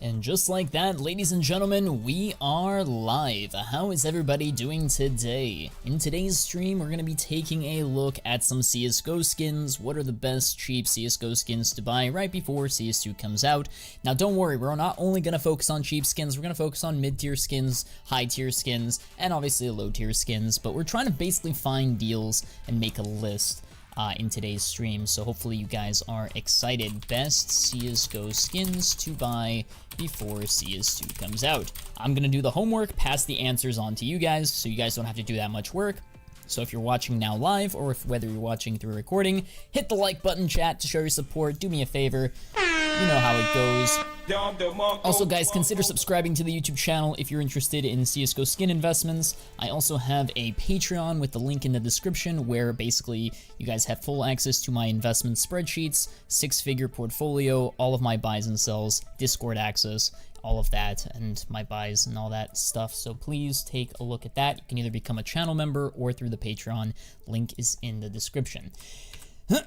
And just like that, ladies and gentlemen, we are live. How is everybody doing today? In today's stream, we're going to be taking a look at some CSGO skins. What are the best cheap CSGO skins to buy right before CS2 comes out? Now, don't worry, we're not only going to focus on cheap skins, we're going to focus on mid-tier skins, high-tier skins, and obviously low-tier skins, but we're trying to basically find deals and make a list in today's stream, so hopefully you guys are excited. Best CSGO skins to buy before CS2 comes out. I'm gonna do the homework, pass the answers on to you guys, so you guys don't have to do that much work. So if you're watching now live, or whether you're watching through recording, hit the like button, chat, to show your support. Do me a favor, you know how it goes. Also, guys, consider subscribing to the YouTube channel if you're interested in CSGO skin investments. I also have a Patreon with the link in the description, where basically you guys have full access to my investment spreadsheets, six-figure portfolio, all of my buys and sells, Discord access, all of that, and my buys and all that stuff. So please take a look at that. You can either become a channel member or through the Patreon. Link is in the description.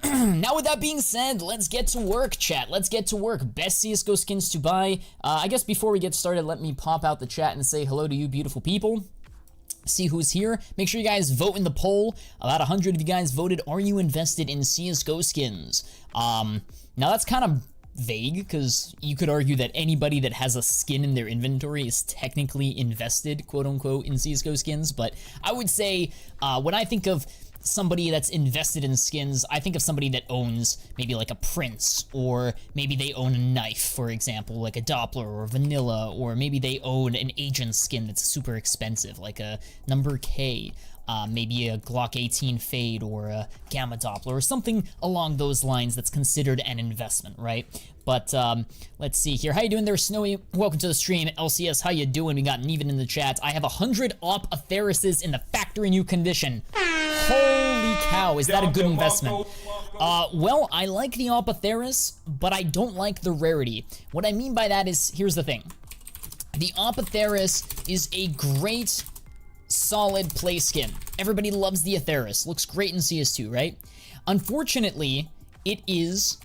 Now, with that being said, let's get to work, chat. Let's get to work. Best CSGO skins to buy. I guess before we get started, let me pop out the chat and say hello to you beautiful people. See who's here. Make sure you guys vote in the poll. About 100 of you guys voted, are you invested in CSGO skins? Now, that's kind of vague, because you could argue that anybody that has a skin in their inventory is technically invested, quote-unquote, in CSGO skins, but I would say when I think of somebody that's invested in skins, I think of somebody that owns maybe like a Prince, or maybe they own a knife, for example, like a Doppler or Vanilla, or maybe they own an Agent skin that's super expensive, like a number K. Maybe a Glock 18 Fade or a Gamma Doppler or something along those lines that's considered an investment, right? But let's see here. How you doing there, Snowy? Welcome to the stream. LCS, how you doing? We got Neven in the chat. I have 100 Op Aetherises in the factory new condition. Holy cow, is that a good investment? Well, I like the Op Aetheris, but I don't like the rarity. What I mean by that is, here's the thing. The Op Aetheris is a great solid play skin. Everybody loves the Aetheris. Looks great in CS2, right? Unfortunately, it is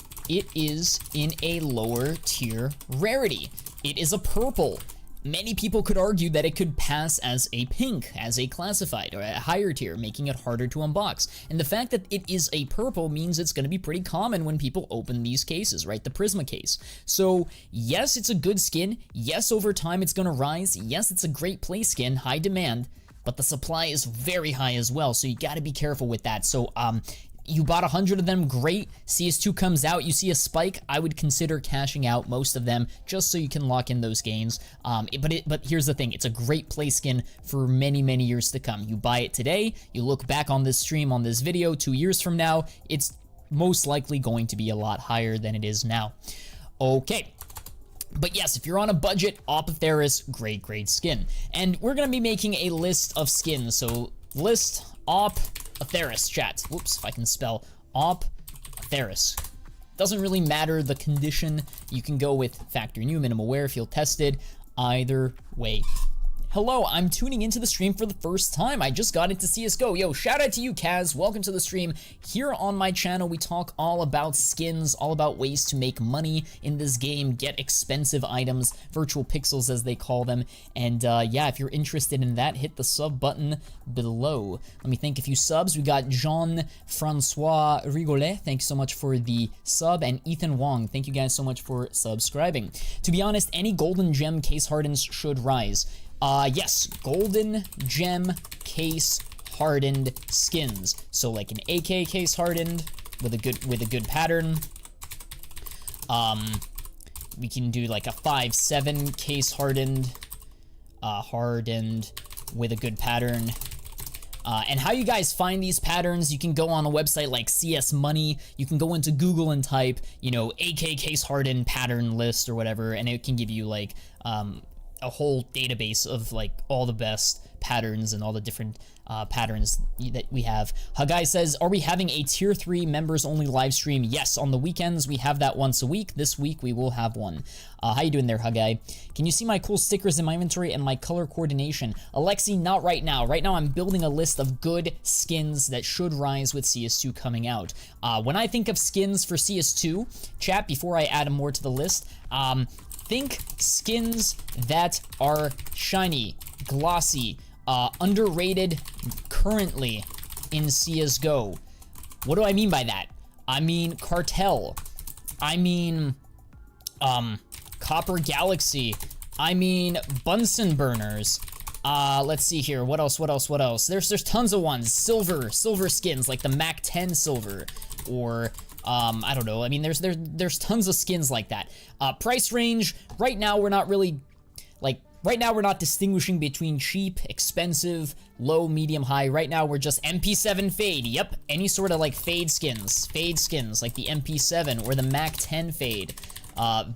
in a lower tier rarity. It is a purple. Many people could argue that it could pass as a pink, as a classified, or a higher tier, making it harder to unbox. And the fact that it is a purple means it's going to be pretty common when people open these cases, right? The Prisma case. So, yes, it's a good skin. Yes, over time it's going to rise. Yes, it's a great play skin, high demand, but the supply is very high as well, so you got to be careful with that. So, you bought 100 of them, great. CS2 comes out, you see a spike, I would consider cashing out most of them just so you can lock in those gains. But here's the thing, it's a great play skin for many, many years to come. You buy it today, you look back on this stream, on this video, 2 years from now, it's most likely going to be a lot higher than it is now. Okay. But yes, if you're on a budget, Op Aetheris, great skin. And we're going to be making a list of skins. So list Op Aetheris, chat. Whoops, if I can spell Op Aetheris. Doesn't really matter the condition. You can go with factory new, minimal wear, field tested. Either way. Hello, I'm tuning into the stream for the first time. I just got into CSGO. Yo, shout out to you, Kaz. Welcome to the stream. Here on my channel, we talk all about skins, all about ways to make money in this game, get expensive items, virtual pixels as they call them. And yeah, if you're interested in that, hit the sub button below. Let me thank a few subs. We got Jean-Francois Rigolet. Thank you so much for the sub. And Ethan Wong, thank you guys so much for subscribing. To be honest, any golden gem case hardens should rise. Yes, golden gem case hardened skins. So like an AK case hardened with a good pattern. We can do like a 5.7 case hardened with a good pattern. And how you guys find these patterns, you can go on a website like CS Money. You can go into Google and type, you know, AK case hardened pattern list or whatever, and it can give you like a whole database of like all the best patterns and all the different patterns that we have. Hagai says, are we having a tier 3 members only live stream? Yes, on the weekends we have that once a week. This week we will have one. How you doing there, Hagai? Can you see my cool stickers in my inventory and my color coordination? Alexi, not right now. Right now I'm building a list of good skins that should rise with CS2 coming out. When I think of skins for CS2, chat, before I add more to the list, think skins that are shiny, glossy, underrated currently in CSGO. What do I mean by that? I mean Cartel. I mean, Copper Galaxy. I mean Bunsen burners. Let's see here. What else? There's tons of ones. Silver skins like the Mac 10 silver, or I don't know. I mean, there's tons of skins like that. Price range right now we're not really right now we're not distinguishing between cheap, expensive, low, medium, high. Right now we're just MP7 fade. Yep, any sort of like fade skins like the MP7 or the Mac 10 fade.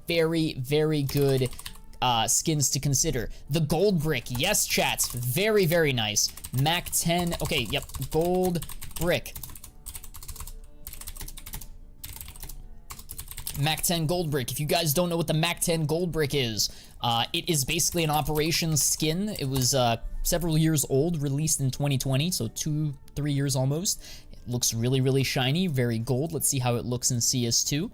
Very, very good skins to consider. The gold brick, yes, chats, very, very nice. Mac 10, okay, yep, gold brick. Mac 10 gold brick. If you guys don't know what the Mac 10 gold brick is, it is basically an operations skin. It was several years old, released in 2020, so 2-3 years almost. It looks really, really shiny, very gold. Let's see how it looks in CS2.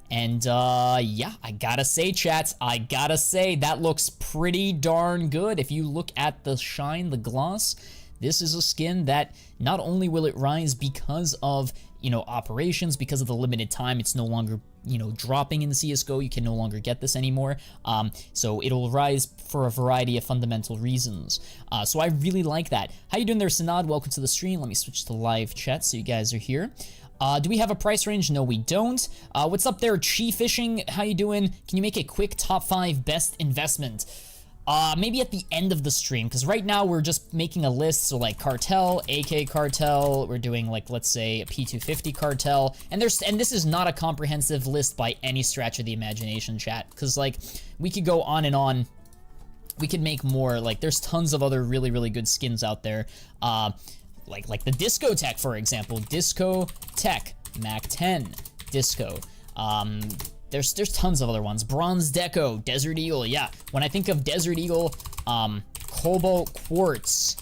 And yeah, I gotta say, chat, that looks pretty darn good. If you look at the shine, the gloss, this is a skin that not only will it rise because of, you know, operations, because of the limited time, it's no longer, you know, dropping in the CSGO, you can no longer get this anymore. So it'll rise for a variety of fundamental reasons. So I really like that. How you doing there, Sanad? Welcome to the stream. Let me switch to live chat so you guys are here. Do we have a price range? No, we don't. What's up there, Chi Fishing? How you doing? Can you make a quick top 5 best investment? Maybe at the end of the stream, because right now we're just making a list. So like Cartel, AK Cartel, we're doing like, let's say a P250 Cartel, and this is not a comprehensive list by any stretch of the imagination, chat, because like we could go on and on. We could make more. Like there's tons of other really, really good skins out there. Like the Discotheque, for example. Discotheque, Mac 10, Disco. There's tons of other ones. Bronze Deco, Desert Eagle, yeah. When I think of Desert Eagle, Cobalt Quartz,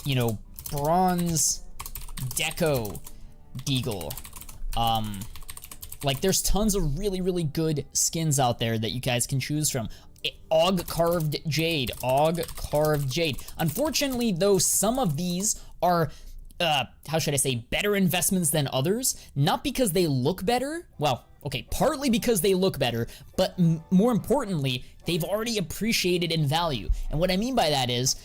you know, Bronze Deco Deagle. Like there's tons of really, really good skins out there that you guys can choose from. Og Carved Jade. Unfortunately, though, some of these are, how should I say, better investments than others. Not because they look better. Well, okay, partly because they look better, but more importantly, they've already appreciated in value. And what I mean by that is,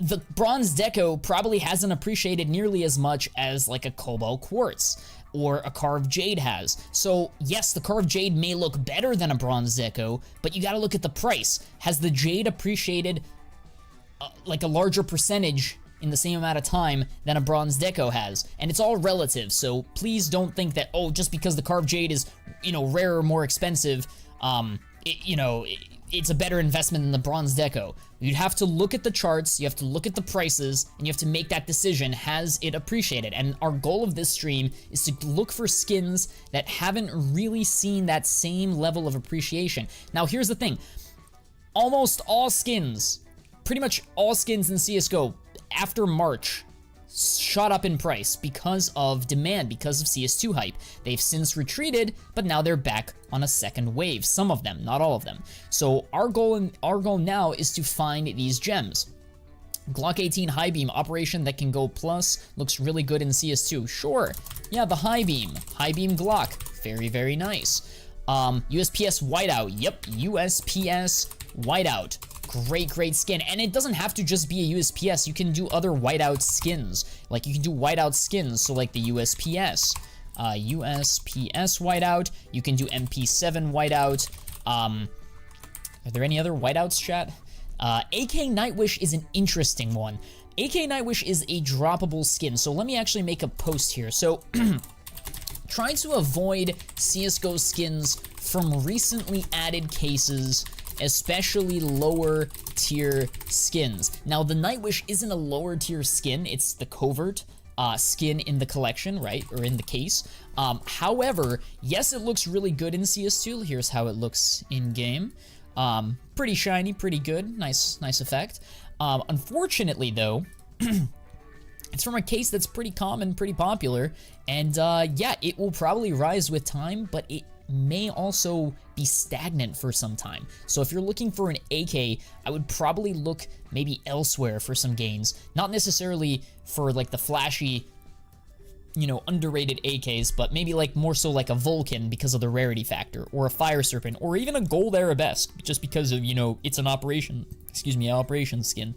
the Bronze Deco probably hasn't appreciated nearly as much as like a Cobalt Quartz or a Carved Jade has. So yes, the Carved Jade may look better than a Bronze Deco, but you gotta look at the price. Has the Jade appreciated like a larger percentage in the same amount of time than a Bronze Deco has? And it's all relative, so please don't think that, oh, just because the Carved Jade is, you know, rarer, more expensive, it's a better investment than the Bronze Deco. You'd have to look at the charts, you have to look at the prices, and you have to make that decision. Has it appreciated? And our goal of this stream is to look for skins that haven't really seen that same level of appreciation. Now, here's the thing. Almost all skins, pretty much all skins in CSGO after March shot up in price because of demand, because of CS2 hype. They've since retreated, but now they're back on a second wave. Some of them, not all of them. So our goal now is to find these gems. Glock 18 high beam operation that can go plus looks really good in CS2. Sure, yeah, the high beam Glock, very, very nice. USPS whiteout, yep, USPS whiteout. Great skin. And it doesn't have to just be a USPS. You can do other whiteout skins. Like you can do whiteout skins, so like the USPS. USPS whiteout. You can do MP7 whiteout. Are there any other whiteouts, chat? AK Nightwish is an interesting one. AK Nightwish is a droppable skin. So let me actually make a post here. So try to avoid CSGO skins from recently added cases, especially lower tier skins. Now the Nightwish isn't a lower tier skin, it's the covert skin in the collection, right, or in the case. However, yes, it looks really good in CS2. Here's how it looks in game. Pretty shiny, pretty good, nice effect. Unfortunately though, it's from a case that's pretty common, pretty popular, and yeah, it will probably rise with time, but may also be stagnant for some time. So if you're looking for an AK, I would probably look maybe elsewhere for some gains, not necessarily for like the flashy, you know, underrated AKs, but maybe like more so like a Vulcan because of the rarity factor, or a Fire Serpent, or even a Gold Arabesque, just because of, you know, it's an operation skin.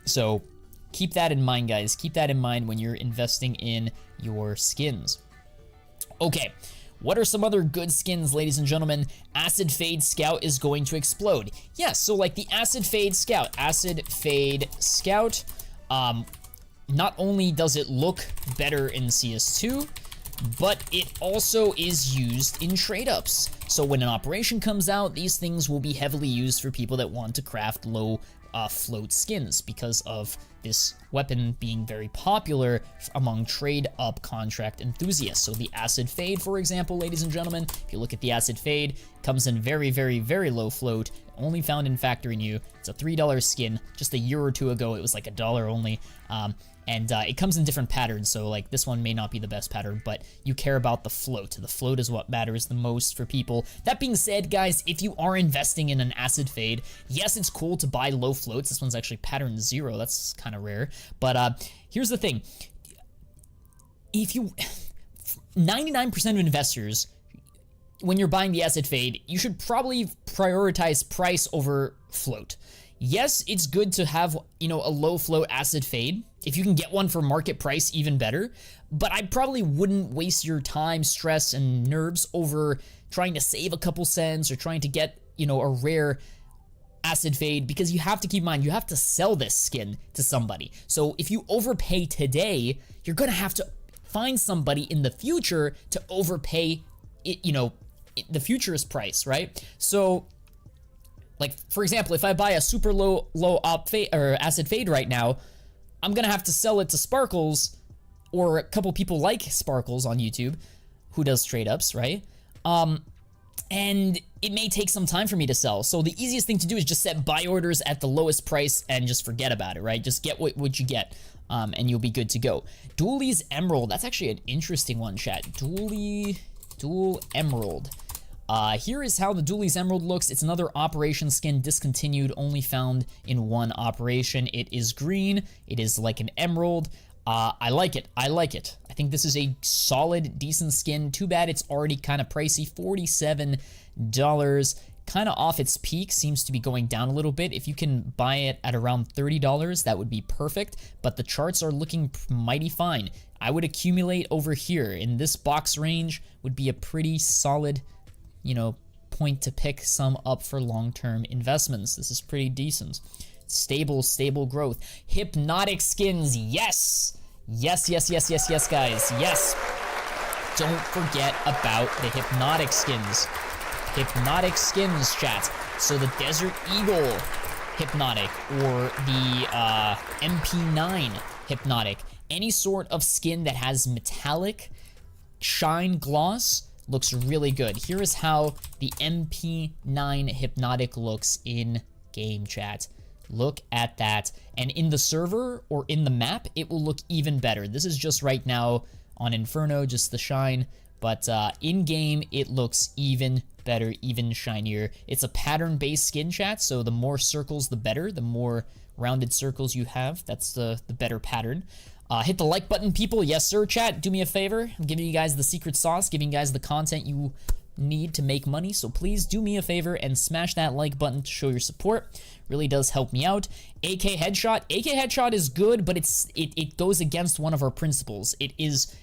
So keep that in mind, guys. Keep that in mind when you're investing in your skins. Okay, what are some other good skins, ladies and gentlemen? Acid Fade Scout is going to explode. Yes, so like the Acid Fade Scout. Not only does it look better in CS2, but it also is used in trade-ups. So when an operation comes out, these things will be heavily used for people that want to craft low float skins because of this weapon being very popular among trade-up contract enthusiasts. So the Acid Fade, for example, ladies and gentlemen, if you look at the Acid Fade, comes in very, very, very low float, only found in Factory New. It's a $3 skin. Just a year or two ago, it was like $1 only. And it comes in different patterns, so like this one may not be the best pattern, but you care about the float. The float is what matters the most for people. That being said, guys, if you are investing in an Acid Fade, yes, it's cool to buy low floats. This one's actually pattern 0. That's kind of rare. But here's the thing. If you... 99% of investors, when you're buying the Acid Fade, you should probably prioritize price over float. Yes, it's good to have, you know, a low float Acid Fade. If you can get one for market price, even better. But I probably wouldn't waste your time, stress, and nerves over trying to save a couple cents or trying to get, you know, a rare Acid Fade, because you have to keep in mind, you have to sell this skin to somebody. So if you overpay today, you're gonna have to find somebody in the future to overpay it, you know, the future's price, right? So, like, for example, if I buy a super low op fade, or Acid Fade right now, I'm gonna have to sell it to Sparkles, or a couple people like Sparkles on YouTube, who does trade-ups, right? And it may take some time for me to sell. So the easiest thing to do is just set buy orders at the lowest price and just forget about it, right? Just get what you get, and you'll be good to go. Dooley's Emerald, that's actually an interesting one, chat. Dual Emerald. Here is how the Dooley's Emerald looks. It's another operation skin, discontinued, only found in one operation. It is green. It is like an emerald. I like it. I think this is a solid, decent skin. Too bad it's already kind of pricey, $47. Kind of off its peak, seems to be going down a little bit. If you can buy it at around $30, that would be perfect, but the charts are looking mighty fine. I would accumulate over here. In this box range would be a pretty solid, you know, point to pick some up for long-term investments. This is pretty decent. Stable growth. Hypnotic skins, yes! Yes, guys, yes! Don't forget about the hypnotic skins. Hypnotic skins, chat. So the Desert Eagle hypnotic, or the MP9 hypnotic. Any sort of skin that has metallic shine gloss looks really good. Here is how the MP9 hypnotic looks in game, chat. Look at that. And in the server or in the map, it will look even better. This is just right now on Inferno, just the shine. But in game, it looks even better, even shinier. It's a pattern-based skin, chat, so the more circles, the better. The more rounded circles you have, that's the better pattern. Hit the like button, people. Yes, sir, chat. Do me a favor. I'm giving you guys the secret sauce, giving you guys the content you need to make money. So please do me a favor and smash that like button to show your support. Really does help me out. AK Headshot. AK Headshot is good, but it goes against one of our principles. It is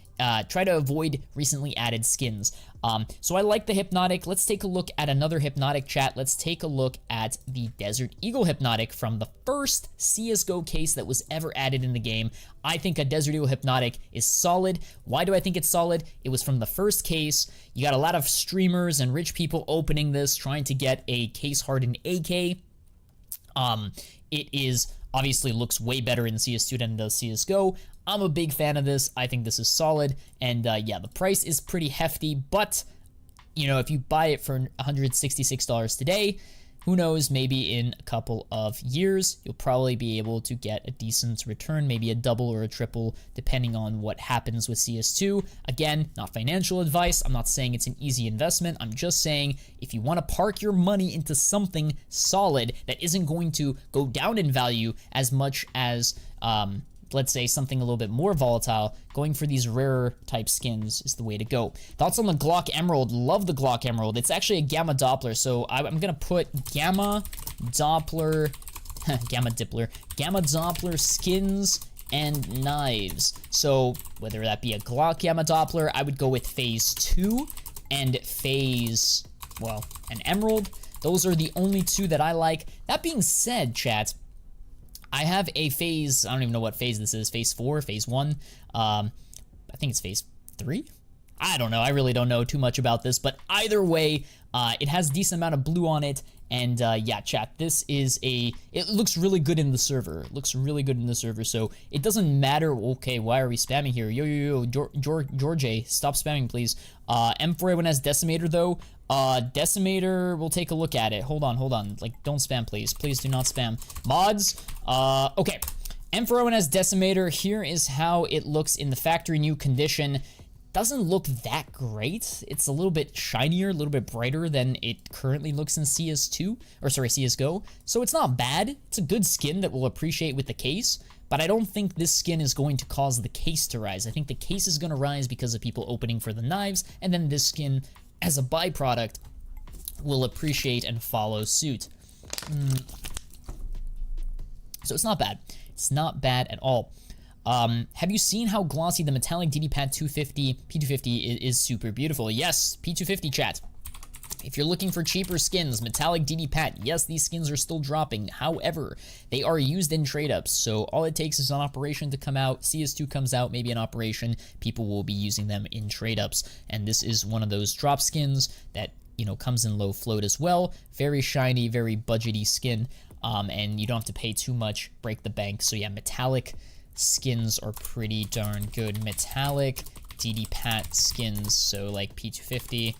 try to avoid recently added skins. So I like the hypnotic. Let's take a look at another hypnotic, chat. Let's take a look at the Desert Eagle hypnotic from the first CSGO case that was ever added in the game. I think a Desert Eagle hypnotic is solid. Why do I think it's solid? It was from the first case. You got a lot of streamers and rich people opening this, trying to get a case hardened AK. It is obviously looks way better in CS2 than it does CSGO. I'm a big fan of this. I think this is solid. And yeah, the price is pretty hefty, but you know, if you buy it for $166 today, who knows, maybe in a couple of years, you'll probably be able to get a decent return, maybe a double or a triple, depending on what happens with CS2. Again, not financial advice. I'm not saying it's an easy investment. I'm just saying if you want to park your money into something solid that isn't going to go down in value as much as, let's say, something a little bit more volatile, going for these rarer type skins is the way to go. Thoughts on the Glock Emerald? Love the Glock Emerald. It's actually a Gamma Doppler, so I'm gonna put Gamma Doppler, Gamma Doppler skins and knives. So whether that be a Glock Gamma Doppler, I would go with phase 2 and phase, well, an Emerald. Those are the only two that I like. That being said, chat, I have a phase, I don't even know what phase this is, phase 4, phase 1, I think it's phase 3? I don't know, I really don't know too much about this, but either way, it has a decent amount of blue on it, and yeah, chat, this is it looks really good in the server. It looks really good in the server, so it doesn't matter. Okay, why are we spamming here? Yo, George, stop spamming, please. M4A1 has Decimator, though. Decimator, we'll take a look at it. Hold on. Like, don't spam, please. Please do not spam. Mods, okay. M4A1 has Decimator. Here is how it looks in the factory new condition. Doesn't look that great. It's a little bit shinier, a little bit brighter than it currently looks in CS2, or sorry, CSGO. So it's not bad. It's a good skin that we'll appreciate with the case, but I don't think this skin is going to cause the case to rise. I think the case is going to rise because of people opening for the knives, and then this skin, as a byproduct, will appreciate and follow suit. So it's not bad. It's not bad at all. Have you seen how glossy the metallic DD pad P250 is super beautiful? Yes, P250 chat. If you're looking for cheaper skins, metallic DD pad, yes, these skins are still dropping. However, they are used in trade-ups, so all it takes is an operation to come out, CS2 comes out, maybe an operation, people will be using them in trade-ups, and this is one of those drop skins that, you know, comes in low float as well. Very shiny, very budgety skin, and you don't have to pay too much, break the bank. So yeah, metallic skins are pretty darn good. Metallic DD Pat skins, so like P250.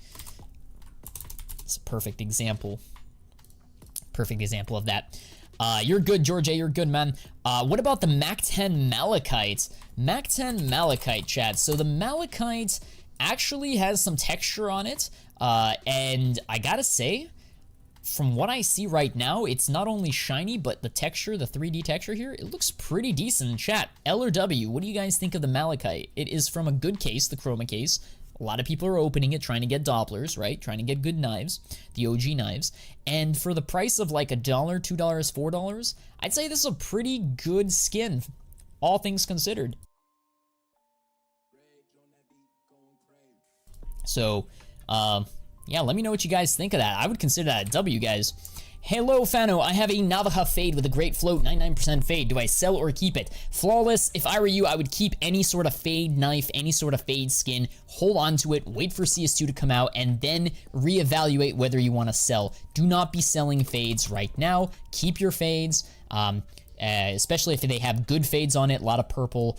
It's a perfect example. Perfect example of that. You're good, George. You're good, man. What about the Mac 10 Malachite? Mac 10 Malachite, chat. So the Malachite actually has some texture on it, and I gotta say, from what I see right now, it's not only shiny, but the texture, the 3D texture here, it looks pretty decent in chat. L or W, what do you guys think of the Malachite? It is from a good case, the Chroma case. A lot of people are opening it, trying to get Dopplers, right? Trying to get good knives, the OG knives. And for the price of like $1, $2, $4, I'd say this is a pretty good skin, all things considered. So, yeah, let me know what you guys think of that. I would consider that a W, guys. Hello, Fano. I have a Navaja fade with a great float, 99% fade. Do I sell or keep it? Flawless. If I were you, I would keep any sort of fade knife, any sort of fade skin, hold on to it, wait for CS2 to come out, and then reevaluate whether you want to sell. Do not be selling fades right now. Keep your fades. Especially if they have good fades on it, a lot of purple.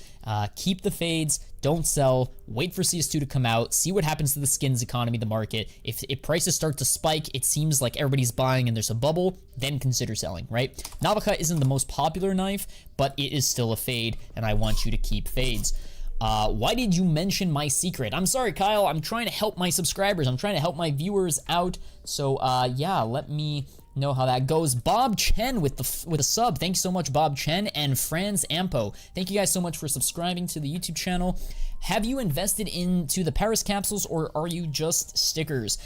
Keep the fades, don't sell, wait for CS2 to come out, see what happens to the skins economy, the market. If prices start to spike, it seems like everybody's buying and there's a bubble, then consider selling, right? Navaja isn't the most popular knife, but it is still a fade, and I want you to keep fades. Why did you mention my secret? I'm sorry, Kyle, I'm trying to help my subscribers, I'm trying to help my viewers out, so yeah, let me know how that goes. Bob Chen with a sub. Thanks so much, Bob Chen, and Franz Ampo. Thank you guys so much for subscribing to the YouTube channel. Have you invested into the Paris capsules, or are you just stickers?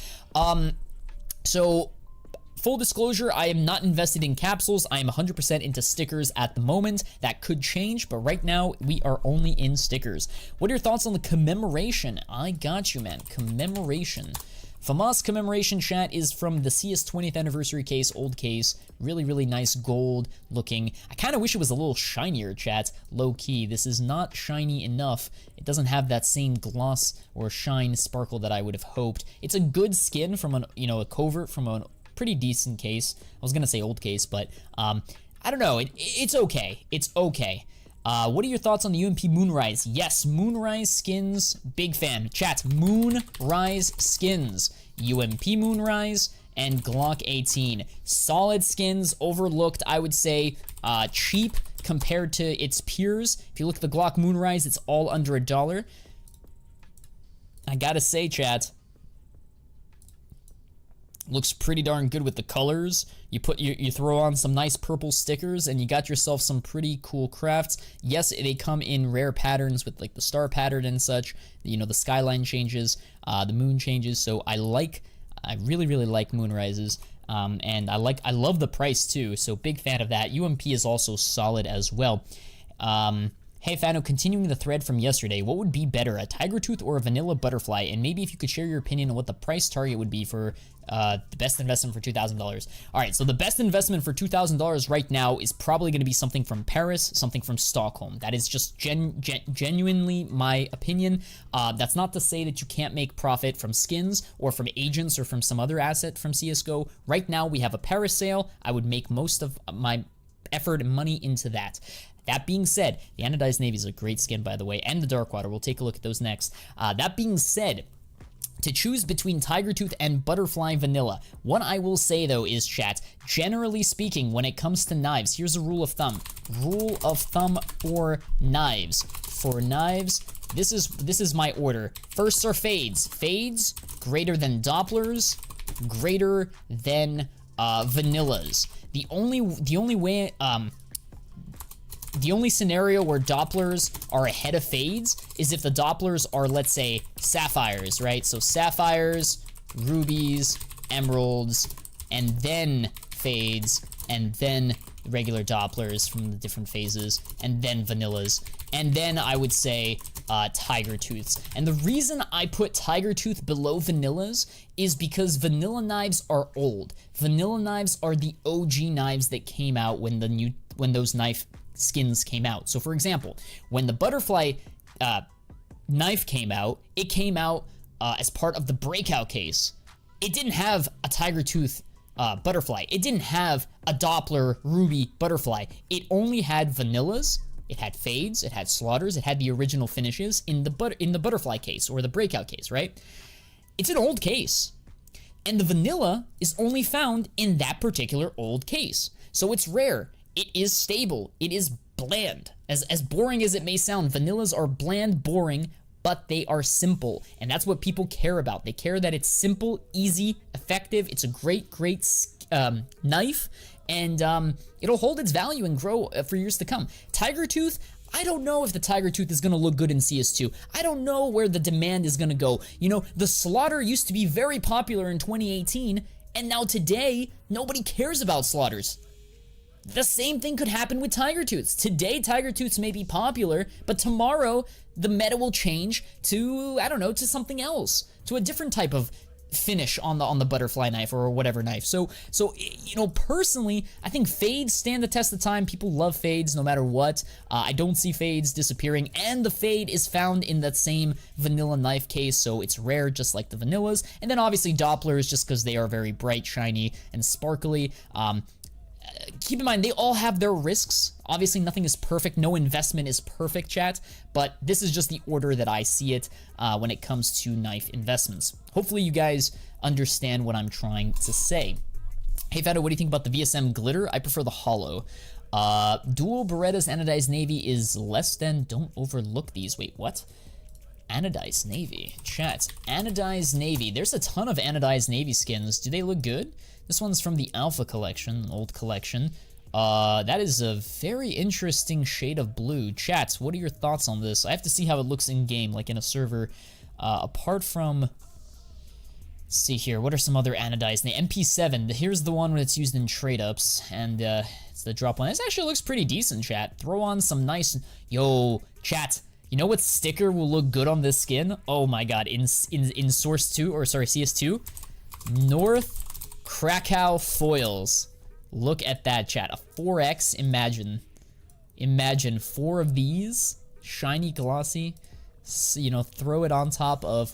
So full disclosure, I am not invested in capsules. I am 100% into stickers at the moment. That could change, but right now we are only in stickers. What are your thoughts on the commemoration? I got you, man. Commemoration. FAMAS commemoration, chat, is from the CS 20th anniversary case, old case. Really, really nice gold looking. I kind of wish it was a little shinier, chat. Low key. This is not shiny enough. It doesn't have that same gloss or shine sparkle that I would have hoped. It's a good skin from an, you know, a covert from a pretty decent case. I was gonna say old case, but I don't know. It's okay. It's okay. What are your thoughts on the UMP Moonrise? Yes, Moonrise skins, big fan. Chat, Moonrise skins. UMP Moonrise, and Glock 18. Solid skins, overlooked, I would say, cheap compared to its peers. If you look at the Glock Moonrise, it's all under $1. I gotta say, chat, looks pretty darn good with the colors. You throw on some nice purple stickers and you got yourself some pretty cool crafts. Yes, they come in rare patterns with like the star pattern and such. You know, the skyline changes, the moon changes. So I really like Moonrises. And I love the price too. So big fan of that. UMP is also solid as well. Hey Fano, continuing the thread from yesterday, what would be better, a tiger tooth or a vanilla butterfly? And maybe if you could share your opinion on what the price target would be for the best investment for $2,000. All right, so the best investment for $2,000 right now is probably going to be something from Paris, something from Stockholm. That is just genuinely my opinion. That's not to say that you can't make profit from skins or from agents or from some other asset from CSGO. Right now, we have a Paris sale. I would make most of my effort and money into that. That being said, the Anodized Navy is a great skin, by the way, and the Darkwater. We'll take a look at those next. That being said, to choose between Tiger Tooth and Butterfly Vanilla, what I will say, though, is, chat, generally speaking, when it comes to knives, here's a rule of thumb. Rule of thumb for knives. For knives, this is my order. First are fades. Fades, greater than Dopplers, greater than vanillas. The only scenario where Dopplers are ahead of fades is if the Dopplers are, let's say, sapphires, right? So sapphires, rubies, emeralds, and then fades, and then regular Dopplers from the different phases, and then vanillas. And then I would say tiger tooths. And the reason I put tiger tooth below vanillas is because vanilla knives are old. Vanilla knives are the OG knives that came out when those knife skins came out. So for example, when the butterfly knife came out, it came out as part of the breakout case. It didn't have a tiger tooth butterfly. It didn't have a Doppler ruby butterfly. It only had vanillas, it had fades, it had slaughters, it had the original finishes in the butterfly case or the breakout case, right? It's an old case. And the vanilla is only found in that particular old case. So it's rare. It is stable. It is bland. As boring as it may sound, vanillas are bland, boring, but they are simple. And that's what people care about. They care that it's simple, easy, effective. It's a great knife, and it'll hold its value and grow for years to come. Tiger Tooth, I don't know if the Tiger Tooth is going to look good in CS2. I don't know where the demand is going to go. You know, the Slaughter used to be very popular in 2018, and now today, nobody cares about Slaughters. The same thing could happen with Tiger Tooths. Today, Tiger Tooths may be popular, but tomorrow, the meta will change to, I don't know, to something else. To a different type of finish on the butterfly knife or whatever knife. So you know, personally, I think fades stand the test of time. People love fades no matter what. I don't see fades disappearing, and the fade is found in that same vanilla knife case, so it's rare just like the vanillas. And then obviously Dopplers, just because they are very bright, shiny, and sparkly. Keep in mind, they all have their risks. Obviously, nothing is perfect. No investment is perfect, chat. But this is just the order that I see it when it comes to knife investments. Hopefully, you guys understand what I'm trying to say. Hey, Fado, what do you think about the VSM glitter? I prefer the hollow. Dual Beretta's Anodized Navy is less than... Don't overlook these. Wait, what? Anodized Navy. Chat. Anodized Navy. There's a ton of Anodized Navy skins. Do they look good? This one's from the Alpha collection, old collection. That is a very interesting shade of blue. Chats, what are your thoughts on this? I have to see how it looks in-game, like in a server. Apart from... Let's see here, what are some other anodized... MP7, here's the one when it's used in trade-ups, and it's the drop one. This actually looks pretty decent, chat. Throw on some nice... Yo, chat, you know what sticker will look good on this skin? Oh my god, in Source 2, or sorry, CS2? North Krakow foils. Look at that, chat. A 4X, imagine 4 of these, shiny, glossy, you know, throw it on top of,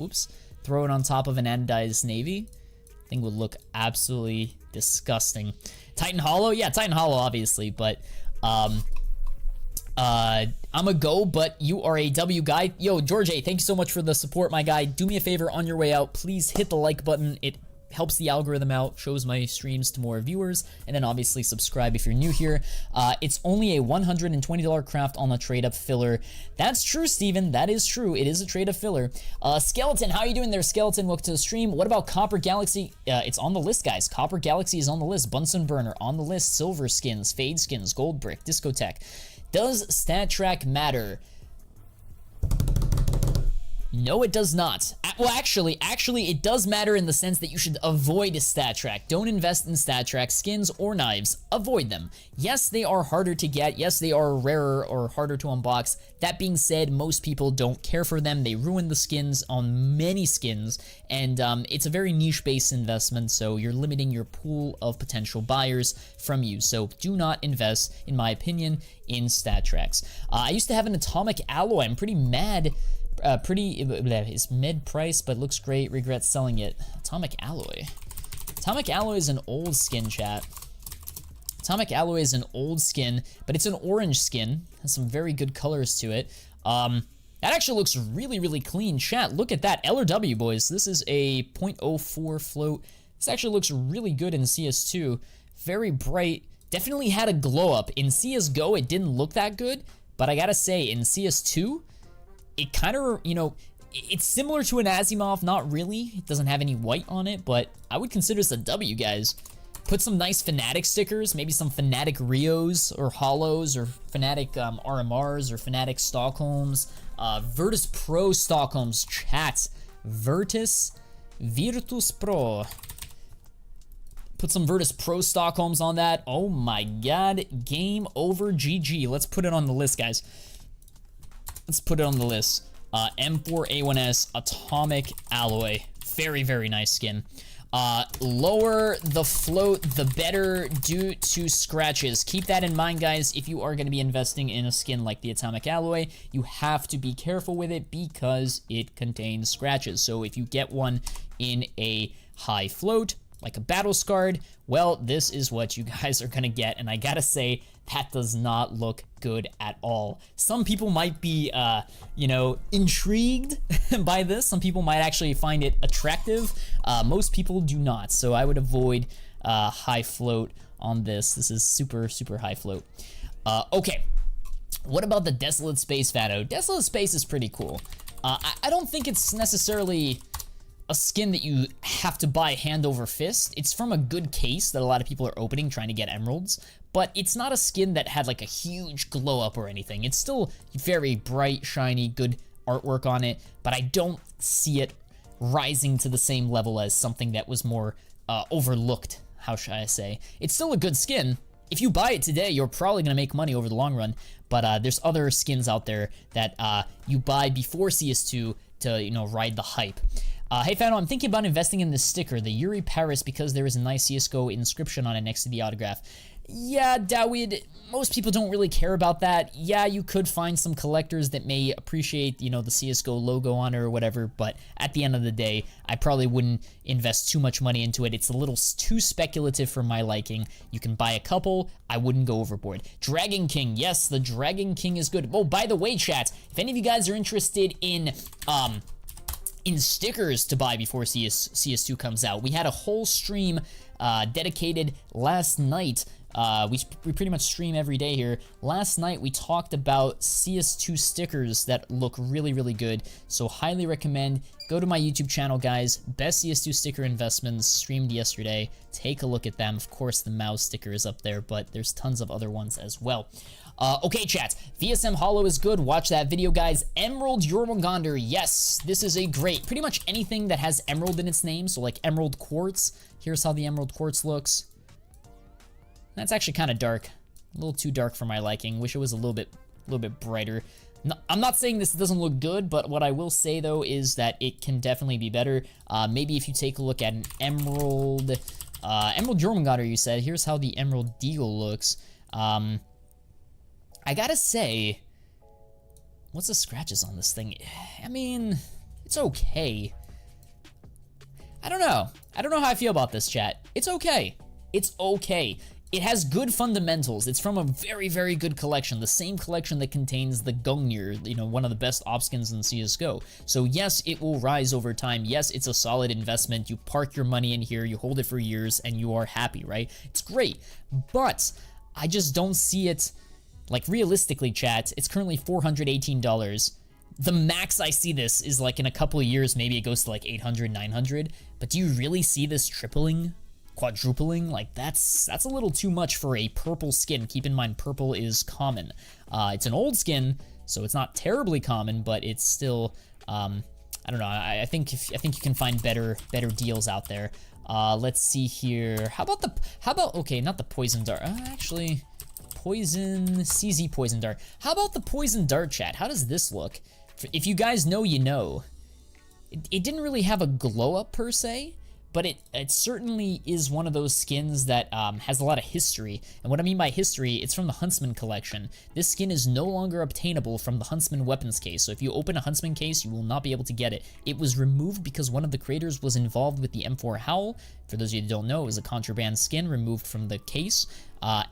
throw it on top of an anodized navy. I think would look absolutely disgusting. Titan Hollow? Yeah, Titan Hollow, obviously, but I'm a go, but you are a W guy. Yo, George A, thank you so much for the support, my guy. Do me a favor on your way out. Please hit the like button. It helps the algorithm out, shows my streams to more viewers, and then obviously subscribe if you're new here. It's only a $120 craft on the trade-up filler. That's true, Steven. That is true. It is a trade-up filler. Skeleton, how you doing there, Skeleton? Welcome to the stream. What about Copper Galaxy? It's on the list, guys. Copper Galaxy is on the list. Bunsen Burner on the list. Silver skins, Fade skins, Gold Brick, Discotheque. Does stat track matter? No, it does not. Well, actually, it does matter in the sense that you should avoid stat track. Don't invest in stat track skins or knives. Avoid them. Yes, they are harder to get. Yes, they are rarer or harder to unbox. That being said, most people don't care for them. They ruin the skins on many skins, and it's a very niche-based investment, so you're limiting your pool of potential buyers from you. So do not invest, in my opinion, in stat tracks. I used to have an atomic alloy. I'm pretty mad. It's mid-price, but looks great. Regret selling it. Atomic Alloy. Atomic Alloy is an old skin, chat. Atomic Alloy is an old skin, but it's an orange skin. Has some very good colors to it. That actually looks really, really clean. Chat, look at that. L or W, boys. This is a 0.04 float. This actually looks really good in CS2. Very bright. Definitely had a glow up. In CSGO, it didn't look that good, but I gotta say, in CS2, it kind of, you know, it's similar to an Asimov, not really. It doesn't have any white on it, but I would consider this a W, guys. Put some nice Fnatic stickers, maybe some Fnatic Rios or Hollows or Fnatic RMRs or Fnatic Stockholms. Virtus Pro Stockholms, chat. Virtus Pro. Put some Virtus Pro Stockholms on that. Oh my god, game over, GG. Let's put it on the list, guys. Let's put it on the list. M4A1S Atomic Alloy. Very, very nice skin. Lower the float, the better due to scratches. Keep that in mind, guys. If you are going to be investing in a skin like the Atomic Alloy, you have to be careful with it because it contains scratches. So if you get one in a high float, like a Battle Scarred, well, this is what you guys are going to get. And I gotta say, that does not look good at all. Some people might be, you know, intrigued by this. Some people might actually find it attractive. Most people do not. So I would avoid high float on this. This is super, super high float. Okay. What about the Desolate Space, Fano? Desolate Space is pretty cool. I don't think it's necessarily a skin that you have to buy hand over fist. It's from a good case that a lot of people are opening trying to get emeralds, but it's not a skin that had like a huge glow up or anything. It's still very bright, shiny, good artwork on it, but I don't see it rising to the same level as something that was more overlooked, how should I say. It's still a good skin. If you buy it today, you're probably gonna make money over the long run, but there's other skins out there that you buy before CS2 to, you know, ride the hype. Hey Fano, I'm thinking about investing in this sticker, the Yuri Paris, because there is a nice CSGO inscription on it next to the autograph. Yeah, Dawid, most people don't really care about that. Yeah, you could find some collectors that may appreciate, you know, the CSGO logo on it or whatever, but at the end of the day, I probably wouldn't invest too much money into it. It's a little too speculative for my liking. You can buy a couple, I wouldn't go overboard. Dragon King, yes, the Dragon King is good. Oh, by the way, chat, if any of you guys are interested in stickers to buy before CS2 comes out, we had a whole stream dedicated last night. We pretty much stream every day here. Last night we talked about CS2 stickers that look really, really good. So highly recommend, go to my YouTube channel, guys. Best CS2 sticker investments streamed yesterday. Take a look at them. Of course, the mouse sticker is up there, but there's tons of other ones as well. Okay, chat. VSM Hollow is good. Watch that video, guys. Emerald Jormungandr. Yes, this is a great. Pretty much anything that has emerald in its name. So like emerald quartz. Here's how the emerald quartz looks. That's actually kind of dark. A little too dark for my liking. Wish it was a little bit brighter. No, I'm not saying this doesn't look good, but what I will say though is that it can definitely be better. Maybe if you take a look at an emerald Jormungandr, you said. Here's how the emerald deagle looks. I gotta say, what's the scratches on this thing? I mean, it's okay. I don't know. I don't know how I feel about this, chat. It's okay. It's okay. it has good fundamentals. It's from a very, very good collection. The same collection that contains the Gungnir, you know, one of the best op skins in CSGO. So yes, it will rise over time. Yes, it's a solid investment. You park your money in here, you hold it for years, and you are happy, right? It's great. But I just don't see it, like, realistically, chat, it's currently $418. The max I see this is like in a couple of years, maybe it goes to like 800, 900. But do you really see this tripling? Quadrupling? Like that's a little too much for a purple skin. Keep in mind, purple is common. It's an old skin, so it's not terribly common, but it's still I don't know. I think you can find better deals out there. Let's see here. How about okay, not the poison dart. Actually, poison CZ poison dart. How about the poison dart, chat? How does this look? If you guys know, you know. It didn't really have a glow up per se, but it certainly is one of those skins that has a lot of history. And what I mean by history, it's from the Huntsman collection. This skin is no longer obtainable from the Huntsman weapons case. So if you open a Huntsman case, you will not be able to get it. It was removed because one of the creators was involved with the M4 Howl. For those of you who don't know, it was a contraband skin removed from the case.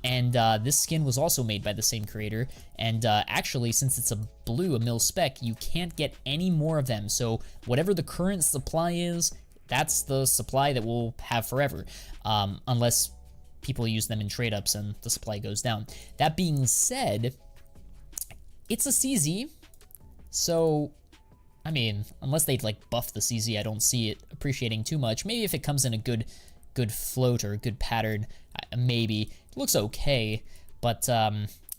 This skin was also made by the same creator. And actually, since it's a blue, a mil spec, you can't get any more of them. So whatever the current supply is, that's the supply that we'll have forever, unless people use them in trade-ups and the supply goes down. That being said, it's a CZ, so, I mean, unless they like buff the CZ, I don't see it appreciating too much. Maybe if it comes in a good float or a good pattern, maybe. It looks okay, but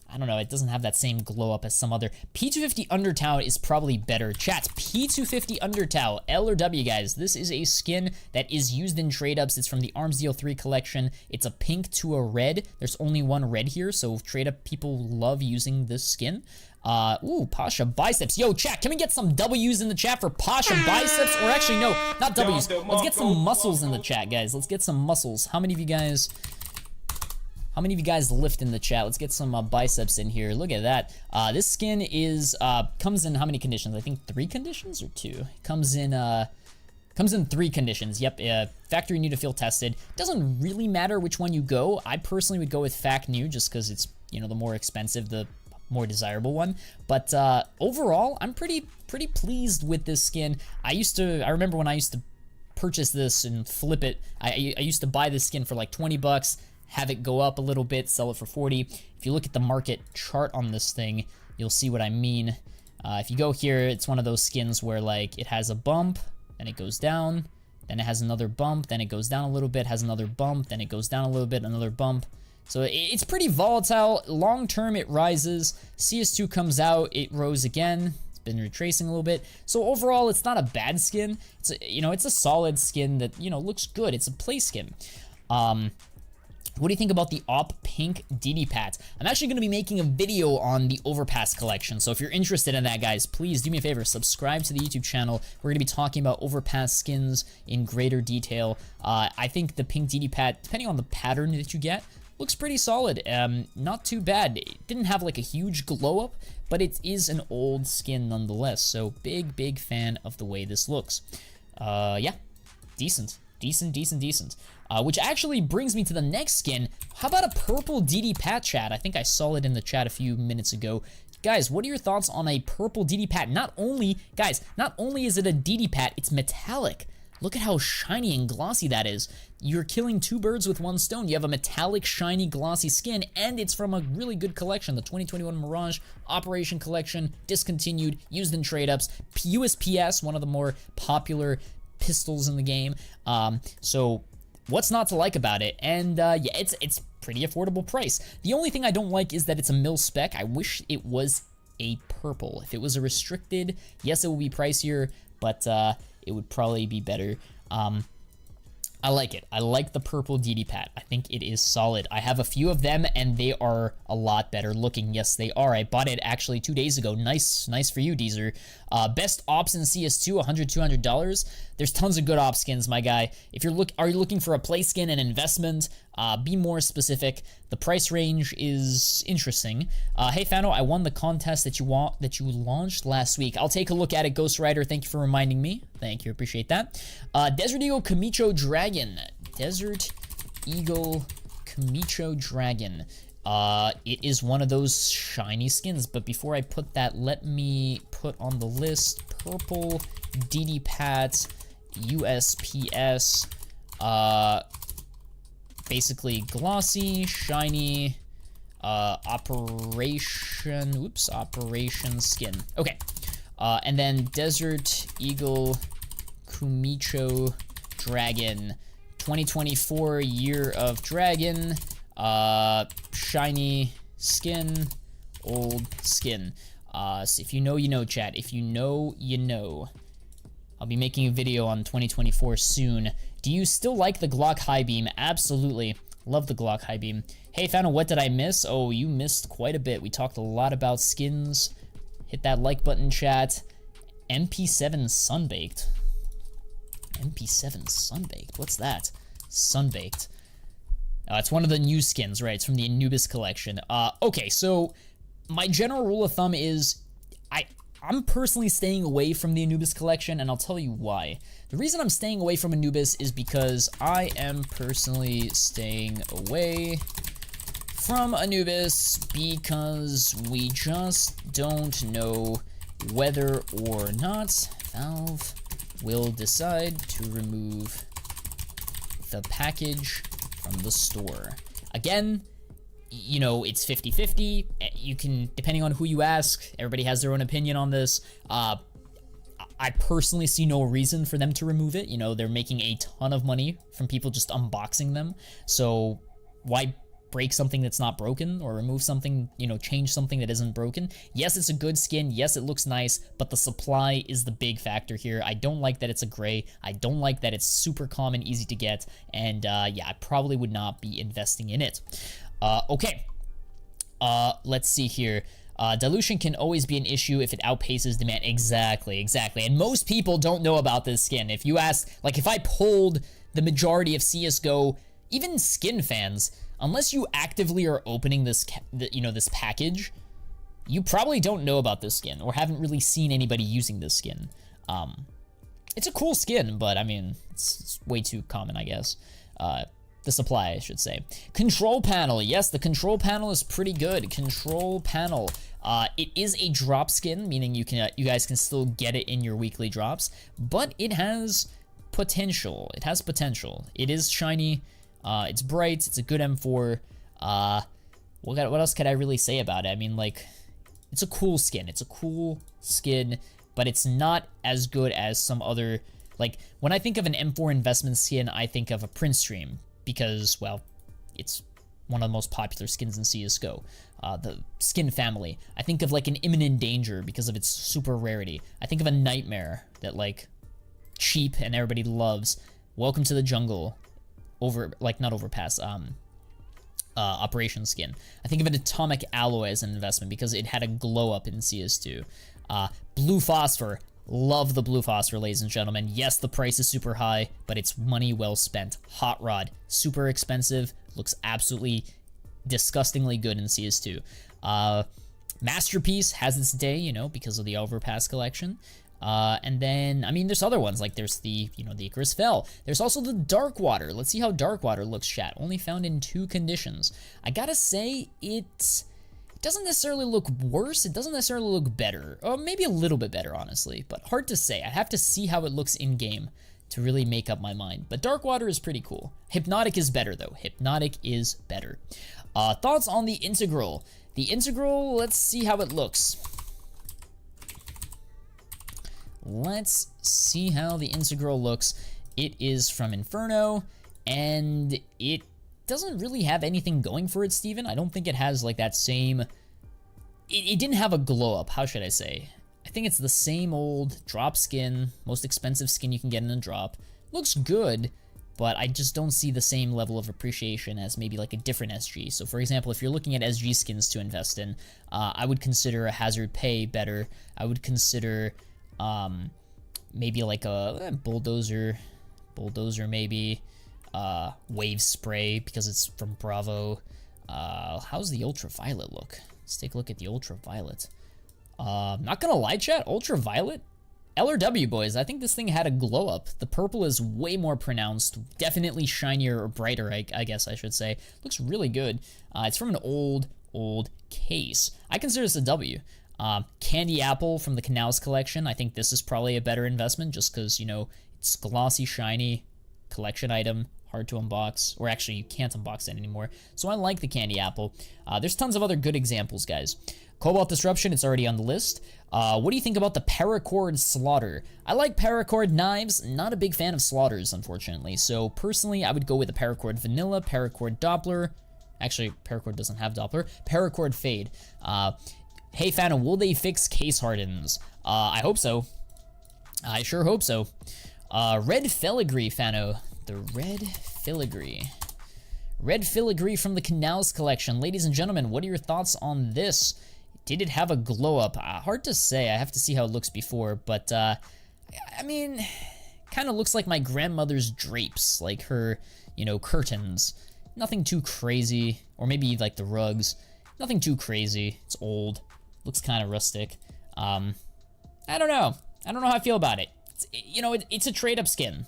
I don't know, it doesn't have that same glow up as some other. P250 Undertow is probably better. Chat, P250 Undertow, L or W, guys. This is a skin that is used in trade-ups. It's from the Arms Deal 3 collection. It's a pink to a red. There's only one red here, so trade-up people love using this skin. Ooh, Pasha Biceps. Yo, chat, can we get some W's in the chat for Pasha Biceps? Or actually, no, not W's. Let's get some muscles in the chat, guys. Let's get some muscles. How many of you guys lift in the chat? Let's get some biceps in here. Look at that. This skin is comes in how many conditions? I think 3 conditions or 2. It comes in 3 conditions. Yep. Factory new to field tested. Doesn't really matter which one you go. I personally would go with fact new just because it's, you know, the more expensive, the more desirable one. But overall, I'm pretty pleased with this skin. I remember when I used to purchase this and flip it. I used to buy this skin for like 20 bucks. Have it go up a little bit, sell it for 40. If you look at the market chart on this thing, you'll see what I mean. If you go here, it's one of those skins where like it has a bump, then it goes down, then it has another bump, then it goes down a little bit, has another bump, then it goes down a little bit, another bump. So it's pretty volatile. Long term, it rises. CS2 comes out, it rose again. It's been retracing a little bit. So overall, it's not a bad skin. It's it's a solid skin that, you know, looks good. It's a play skin. What do you think about the Op Pink DD Pat? I'm actually going to be making a video on the Overpass collection, so if you're interested in that, guys, please do me a favor, subscribe to the YouTube channel. We're going to be talking about Overpass skins in greater detail. I think the Pink DD Pat, depending on the pattern that you get, looks pretty solid. Not too bad. It didn't have like a huge glow up, but it is an old skin nonetheless, so big fan of the way this looks. Yeah, decent. Which actually brings me to the next skin. How about a purple DD Pat, chat? I think I saw it in the chat a few minutes ago. Guys, what are your thoughts on a purple DD Pat? Not only is it a DD Pat, it's metallic. Look at how shiny and glossy that is. You're killing 2 birds with 1 stone. You have a metallic, shiny, glossy skin, and it's from a really good collection, the 2021 Mirage Operation Collection, discontinued, used in trade-ups, USPS, one of the more popular pistols in the game. So what's not to like about it? And yeah, it's pretty affordable price. The only thing I don't like is that it's a mil spec. I wish it was a purple. If it was a restricted, yes, it would be pricier, but it would probably be better. I like it. I like the purple DD Pat. I think it is solid. I have a few of them and they are a lot better looking. Yes, they are. I bought it actually 2 days ago. Nice for you, Deezer. Best ops in CS2, $100-$200. There's tons of good op skins, my guy. If are you looking for a play skin and investment? Be more specific. The price range is interesting. Hey Fano, I won the contest that you launched last week. I'll take a look at it, Ghost Rider. Thank you for reminding me. Thank you, appreciate that. Desert Eagle Kamicho Dragon. Desert Eagle Kumicho Dragon. It is one of those shiny skins, but before I put that, let me put on the list purple DD Pat USPS, basically glossy, shiny, operation skin. Okay, and then Desert Eagle Kumicho Dragon, 2024 Year of Dragon, shiny skin, old skin. So if you know, you know, chat. If you know, you know. I'll be making a video on 2024 soon. Do you still like the Glock High Beam? Absolutely. Love the Glock High Beam. Hey, Fano, what did I miss? Oh, you missed quite a bit. We talked a lot about skins. Hit that like button, chat. MP7 Sunbaked. MP7 Sunbaked. What's that? Sunbaked. It's one of the new skins, right? It's from the Anubis collection. Okay, so my general rule of thumb is I'm personally staying away from the Anubis collection, and I'll tell you why. The reason I'm staying away from Anubis is because I am personally staying away from Anubis because we just don't know whether or not Valve will decide to remove the package from the store. Again, you know, it's 50-50. You can, depending on who you ask, everybody has their own opinion on this. I personally see no reason for them to remove it. You know, they're making a ton of money from people just unboxing them. So why break something that's not broken, or remove something, you know, change something that isn't broken? Yes, it's a good skin. Yes, it looks nice, but the supply is the big factor here. I don't like that it's a gray. I don't like that it's super common, easy to get. And yeah, I probably would not be investing in it. Okay, let's see here. Dilution can always be an issue if it outpaces demand. Exactly. And most people don't know about this skin. If you ask, like, if I polled the majority of CSGO, even skin fans, unless you actively are opening this, you know, this package, you probably don't know about this skin or haven't really seen anybody using this skin. It's a cool skin, but I mean, it's way too common, I guess. The supply, I should say. Control panel. Yes, the control panel is pretty good. Control panel. It is a drop skin, meaning you guys can still get it in your weekly drops, but it has potential. It has potential. It is shiny. It's bright. It's a good M4. What else could I really say about it? I mean, like, it's a cool skin. It's a cool skin, but it's not as good as some other, like, when I think of an M4 investment skin, I think of a Prince Stream, because, well, it's one of the most popular skins in CSGO, the skin family. I think of, like, an Imminent Danger because of its super rarity. I think of a Nightmare that, like, cheap and everybody loves. Welcome to the Jungle, not Overpass, Operation skin. I think of an Atomic Alloy as an investment because it had a glow up in CS2. Blue Phosphor. Love the Blue Phosphor, ladies and gentlemen. Yes, the price is super high, but it's money well spent. Hot Rod, super expensive, looks absolutely disgustingly good in CS2. Masterpiece has its day, you know, because of the Overpass collection. And then, I mean, there's other ones, like there's the, you know, the Icarus Fell. There's also the Dark Water. Let's see how Dark Water looks, chat. Only found in 2 conditions. I gotta say, it doesn't necessarily look worse. It doesn't necessarily look better. Or maybe a little bit better, honestly. But hard to say. I have to see how it looks in-game to really make up my mind. But Dark Water is pretty cool. Hypnotic is better, though. Hypnotic is better. Thoughts on the Integral? The Integral, let's see how it looks. Let's see how the Integral looks. It is from Inferno, and it doesn't really have anything going for it, Steven. I don't think it has, like, that same... It didn't have a glow-up, how should I say? I think it's the same old drop skin, most expensive skin you can get in a drop. Looks good, but I just don't see the same level of appreciation as maybe, like, a different SG. So, for example, if you're looking at SG skins to invest in, I would consider a Hazard Pay better. I would consider... maybe like a bulldozer maybe, wave spray because it's from Bravo. How's the ultraviolet look? Let's take a look at the ultraviolet. Not gonna lie, chat, ultraviolet, L or W, boys. I think this thing had a glow up. The purple is way more pronounced, definitely shinier or brighter, I guess I should say. Looks really good. It's from an old case. I consider this a W. Candy Apple from the Canals collection. I think this is probably a better investment just because, you know, it's glossy, shiny, collection item, hard to unbox, or actually you can't unbox it anymore. So I like the Candy Apple. There's tons of other good examples, guys. Cobalt Disruption, it's already on the list. What do you think about the Paracord Slaughter? I like Paracord knives, not a big fan of slaughters, unfortunately. So personally, I would go with the Paracord Vanilla, Paracord Doppler. Actually, Paracord doesn't have Doppler. Paracord Fade. Hey, Fano, will they fix case hardens? I hope so. I sure hope so. Red Filigree, Fano. The Red Filigree. Red Filigree from the Canals collection. Ladies and gentlemen, what are your thoughts on this? Did it have a glow up? Hard to say. I have to see how it looks before, but I mean, kind of looks like my grandmother's drapes, like her, you know, curtains. Nothing too crazy, or maybe like the rugs. Nothing too crazy. It's old. Looks kind of rustic. I don't know. I don't know how I feel about it. You know, it's a trade-up skin.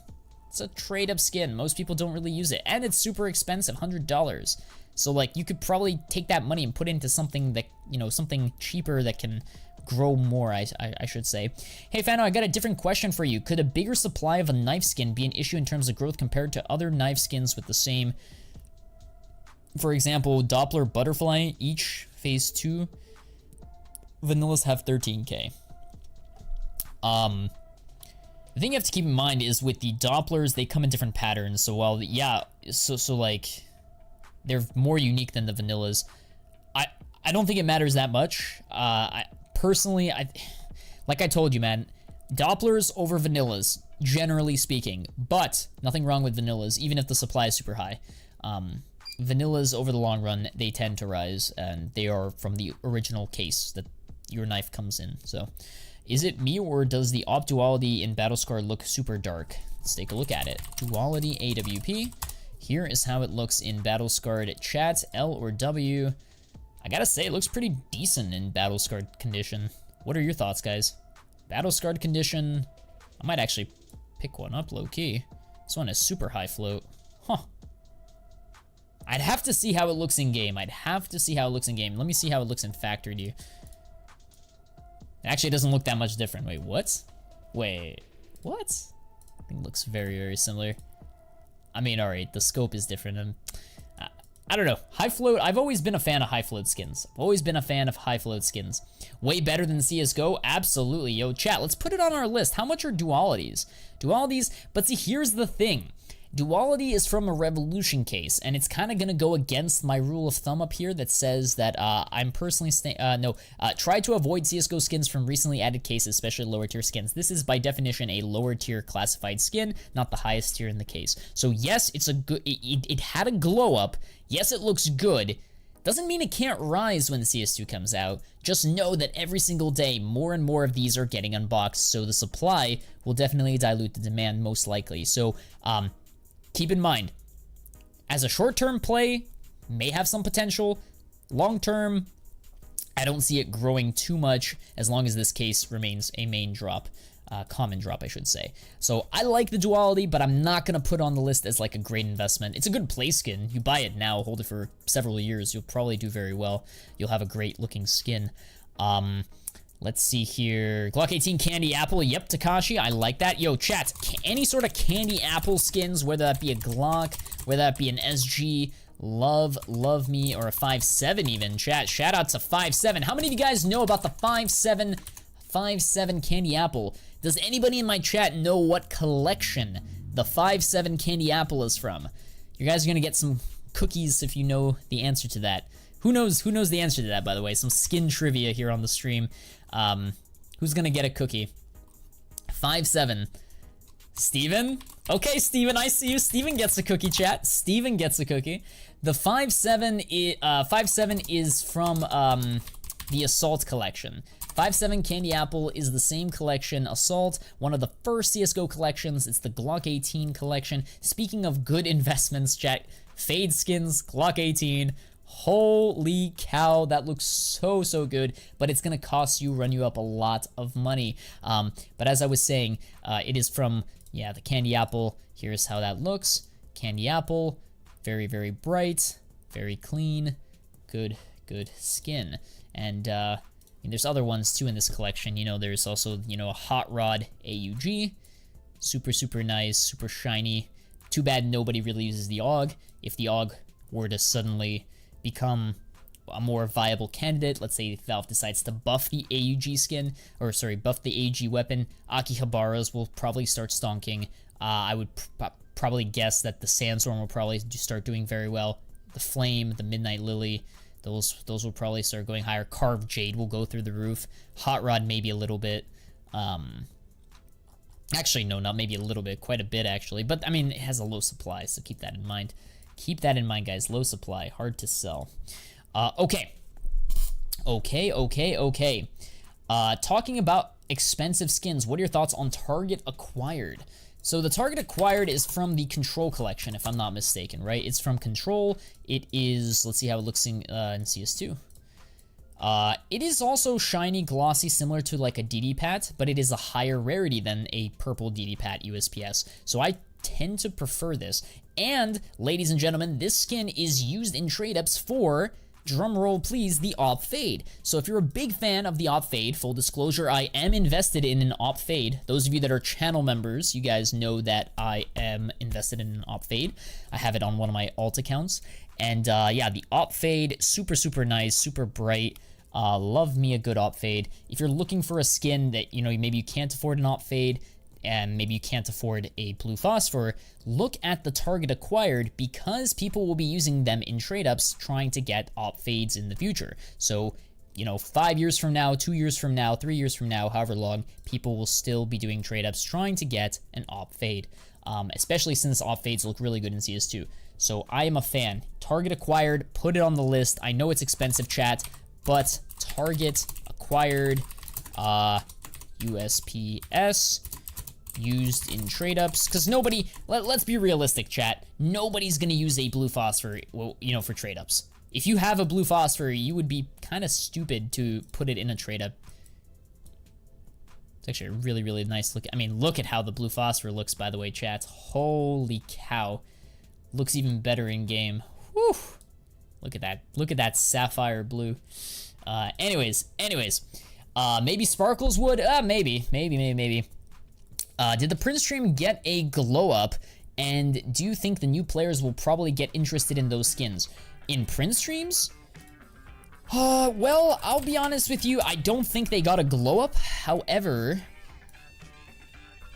It's a trade-up skin. Most people don't really use it, and it's super expensive, $100. So like, you could probably take that money and put it into something that, you know, something cheaper that can grow more, I should say. Hey, Fano, I got a different question for you. Could a bigger supply of a knife skin be an issue in terms of growth compared to other knife skins with the same, for example, Doppler Butterfly, each phase 2? Vanillas have 13k. The thing you have to keep in mind is with the Dopplers, they come in different patterns. So while, yeah, so like, they're more unique than the vanillas. I don't think it matters that much. Personally, like I told you, man, Dopplers over vanillas, generally speaking, but nothing wrong with vanillas, even if the supply is super high. Vanillas, over the long run, they tend to rise, and they are from the original case that your knife comes in. So, is it me, or does the Op Duality in Battlescar look super dark? Let's take a look at it. Duality AWP. Here is how it looks in Battlescarred chat, L or W. I gotta say, it looks pretty decent in Battlescarred condition. What are your thoughts, guys? Battlescarred condition, I might actually pick one up low-key. This one is super high float. Huh. I'd have to see how it looks in game. Let me see how it looks in factory to you. It actually doesn't look that much different. Wait, what? Wait, what? I think it looks very, very similar. I mean, alright, the scope is different, and I don't know. High float, I've always been a fan of high float skins. Way better than CSGO? Absolutely. Yo, chat, let's put it on our list. How much are dualities? But see, here's the thing. Duality is from a Revolution case, and it's kind of going to go against my rule of thumb up here that says that I'm personally try to avoid CSGO skins from recently added cases, especially lower tier skins. This is by definition a lower tier classified skin, not the highest tier in the case. So yes, it's a good, it had a glow up. Yes, it looks good. Doesn't mean it can't rise when the CS2 comes out. Just know that every single day, more and more of these are getting unboxed, so the supply will definitely dilute the demand most likely. So, keep in mind, as a short-term play, may have some potential. Long-term, I don't see it growing too much as long as this case remains a main drop, common drop, I should say. So I like the duality, but I'm not going to put it on the list as like a great investment. It's a good play skin. You buy it now, hold it for several years, you'll probably do very well. You'll have a great-looking skin. Let's see here. Glock 18 Candy Apple. Yep, Takashi. I like that. Yo, chat. Any sort of Candy Apple skins, whether that be a Glock, whether that be an SG, love me, or a 5.7 even. Chat, shout out to 5.7. How many of you guys know about the 5.7 Candy Apple? Does anybody in my chat know what collection the 5.7 Candy Apple is from? You guys are going to get some cookies if you know the answer to that. Who knows the answer to that, by the way? Some skin trivia here on the stream. Who's gonna get a cookie? 5.7. Steven? Okay, Steven, I see you. Steven gets a cookie, chat. Steven gets a cookie. The 5.7 is from the Assault collection. 5.7 Candy Apple is the same collection. Assault, one of the first CSGO collections. It's the Glock 18 collection. Speaking of good investments, chat, Fade skins, Glock 18. Holy cow, that looks so, so good, but it's gonna cost you, run you up a lot of money. But as I was saying, it is from, yeah, the candy apple. Here's how that looks. Candy apple, very, very bright, very clean, good skin. And there's other ones too in this collection. You know, there's also, you know, a Hot Rod AUG, super, super nice, super shiny. Too bad nobody really uses the AUG. If the AUG were to suddenly become a more viable candidate, let's say Valve decides to buff the AUG skin, or sorry, buff the AUG weapon, Akihabaras will probably start stonking. I would probably guess that the Sandstorm will probably start doing very well. The Flame, the Midnight Lily, those will probably start going higher. Carved Jade will go through the roof. Hot Rod maybe a little bit. Actually, no, not maybe a little bit, quite a bit actually. But I mean, it has a low supply, so keep that in mind. Keep that in mind, guys. Low supply, hard to sell. Okay. Talking about expensive skins, what are your thoughts on Target Acquired? So the Target Acquired is from the Control collection, if I'm not mistaken, right? It's from Control. It is, let's see how it looks in CS2. It is also shiny, glossy, similar to like a DD Pat, but it is a higher rarity than a purple DD Pat USPS. So I tend to prefer this. And, ladies and gentlemen, this skin is used in trade-ups for, drumroll please, the Op Fade. So if you're a big fan of the Op Fade, full disclosure, I am invested in an Op Fade. Those of you that are channel members, you guys know that I am invested in an Op Fade. I have it on one of my alt accounts. And yeah, the Op Fade, super, super nice, super bright. Love me a good Op Fade. If you're looking for a skin that, you know, maybe you can't afford an Op Fade, and maybe you can't afford a blue phosphor, look at the Target Acquired, because people will be using them in trade-ups trying to get Op Fades in the future. So, you know, 5 years from now, 2 years from now, 3 years from now, however long, people will still be doing trade-ups trying to get an Op Fade, especially since Op Fades look really good in CS2. So I am a fan. Target Acquired, put it on the list. I know it's expensive, chat, but Target Acquired, USPS, used in trade-ups, because nobody, let's be realistic, chat, nobody's gonna use a blue phosphor, well, you know, for trade-ups. If you have a blue phosphor, you would be kind of stupid to put it in a trade-up. It's actually a really, really nice look. I mean, look at how the blue phosphor looks, by the way, chat. Holy cow. Looks even better in game. Whew. Look at that. Look at that sapphire blue. Anyways. Maybe Sparkles would? Maybe. Did the Prince Stream get a glow up? And do you think the new players will probably get interested in those skins? In Prince Streams? Well, I'll be honest with you, I don't think they got a glow up. However,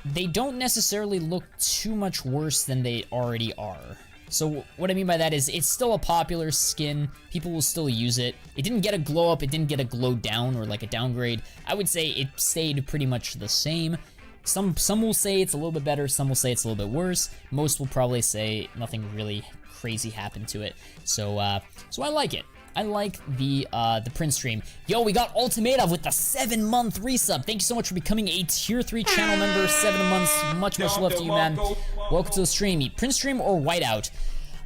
they don't necessarily look too much worse than they already are. So what I mean by that is it's still a popular skin. People will still use it. It didn't get a glow up. It didn't get a glow down or like a downgrade. I would say it stayed pretty much the same. Some will say it's a little bit better. Some will say it's a little bit worse. Most will probably say nothing really crazy happened to it. So so I like it. I like the Prince stream. Yo, we got Ultimative with the 7-month resub. Thank you so much for becoming a tier 3 channel member. 7 months. Much love to you, man. Welcome to the stream. Prince stream or whiteout?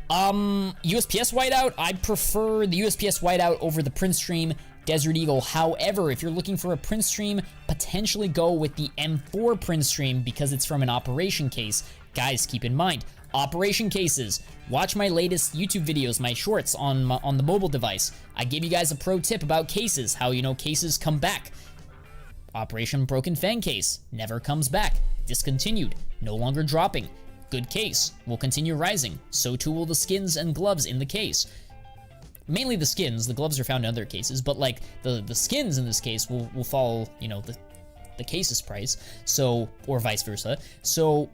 USPS whiteout. I prefer the USPS whiteout over the Prince stream Desert Eagle. However, if you're looking for a Prince stream, potentially go with the M4 Prince stream because it's from an operation case. Guys, keep in mind, operation cases. Watch my latest YouTube videos, my shorts on the mobile device. I gave you guys a pro tip about cases, how, you know, cases come back. Operation Broken Fang case, never comes back. Discontinued, no longer dropping. Good case, will continue rising. So too will the skins and gloves in the case. Mainly the skins, the gloves are found in other cases, but like the skins in this case will follow, you know, the case's price, so, or vice versa. So,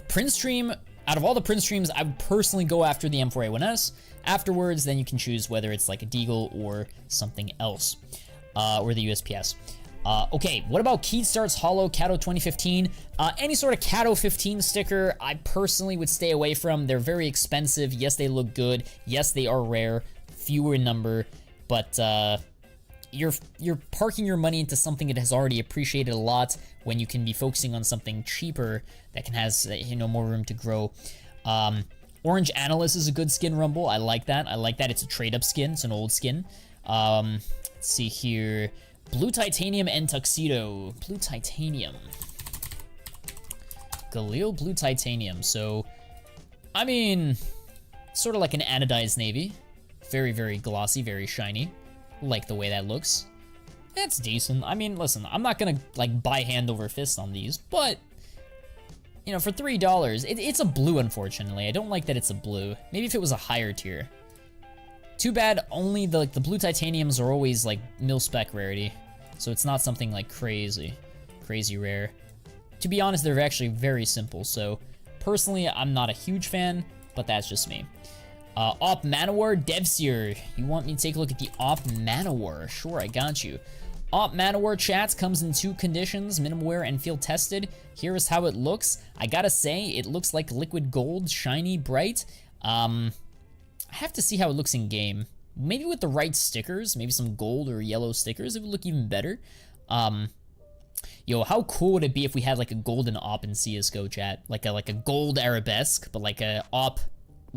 Prince stream, out of all the Prince streams, I would personally go after the M4A1S. Afterwards, then you can choose whether it's like a Deagle or something else, or the USPS. Okay, what about Keystart's Hollow Kato 2015? Any sort of Kato 15 sticker, I personally would stay away from. They're very expensive. Yes, they look good. Yes, they are rare, fewer in number, but you're parking your money into something that has already appreciated a lot when you can be focusing on something cheaper that can has, you know, more room to grow. Orange Analyst is a good skin, Rumble. I like that. I like that. It's a trade-up skin. It's an old skin. Let's see here. Blue Titanium and Tuxedo. Blue Titanium. Galil Blue Titanium. So, I mean, sort of like an anodized navy. Very, very glossy, very shiny. Like the way that looks. That's decent. I mean, listen, I'm not gonna, like, buy hand over fist on these, but, you know, for $3, it's a blue, unfortunately. I don't like that it's a blue. Maybe if it was a higher tier. Too bad only the blue titaniums are always, like, mil-spec rarity. So it's not something, like, crazy rare. To be honest, they're actually very simple. So, personally, I'm not a huge fan, but that's just me. Op Manowar Devseer. You want me to take a look at the Op Manowar? Sure, I got you. Op Manowar chats comes in 2 conditions, minimum wear and field tested. Here is how it looks. I gotta say, it looks like liquid gold, shiny, bright. I have to see how it looks in game. Maybe with the right stickers, maybe some gold or yellow stickers, it would look even better. Yo, how cool would it be if we had like a golden Op in CSGO chat? Like a gold arabesque, but like a Op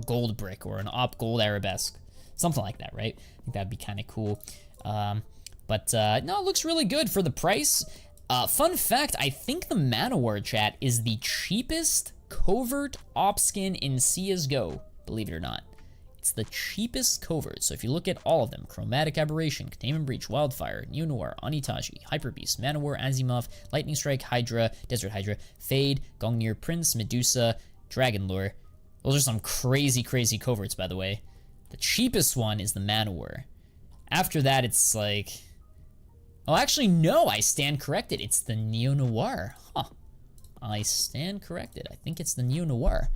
gold brick or an Op gold arabesque. Something like that, right? I think that'd be kind of cool. But no, it looks really good for the price. Fun fact, I think the Manowar chat is the cheapest covert Op skin in CSGO, believe it or not. It's the cheapest covert. So if you look at all of them, Chromatic Aberration, Containment Breach, Wildfire, Neo Noir, Onitaji, Hyper Beast, Manowar, Azimov, Lightning Strike, Hydra, Desert Hydra, Fade, Gongnir, Prince, Medusa, Dragon Lure. Those are some crazy coverts, by the way. The cheapest one is the Manowar. After that, it's like... Oh, actually, no, I stand corrected. It's the Neo Noir. Huh. I stand corrected. I think it's the Neo Noir.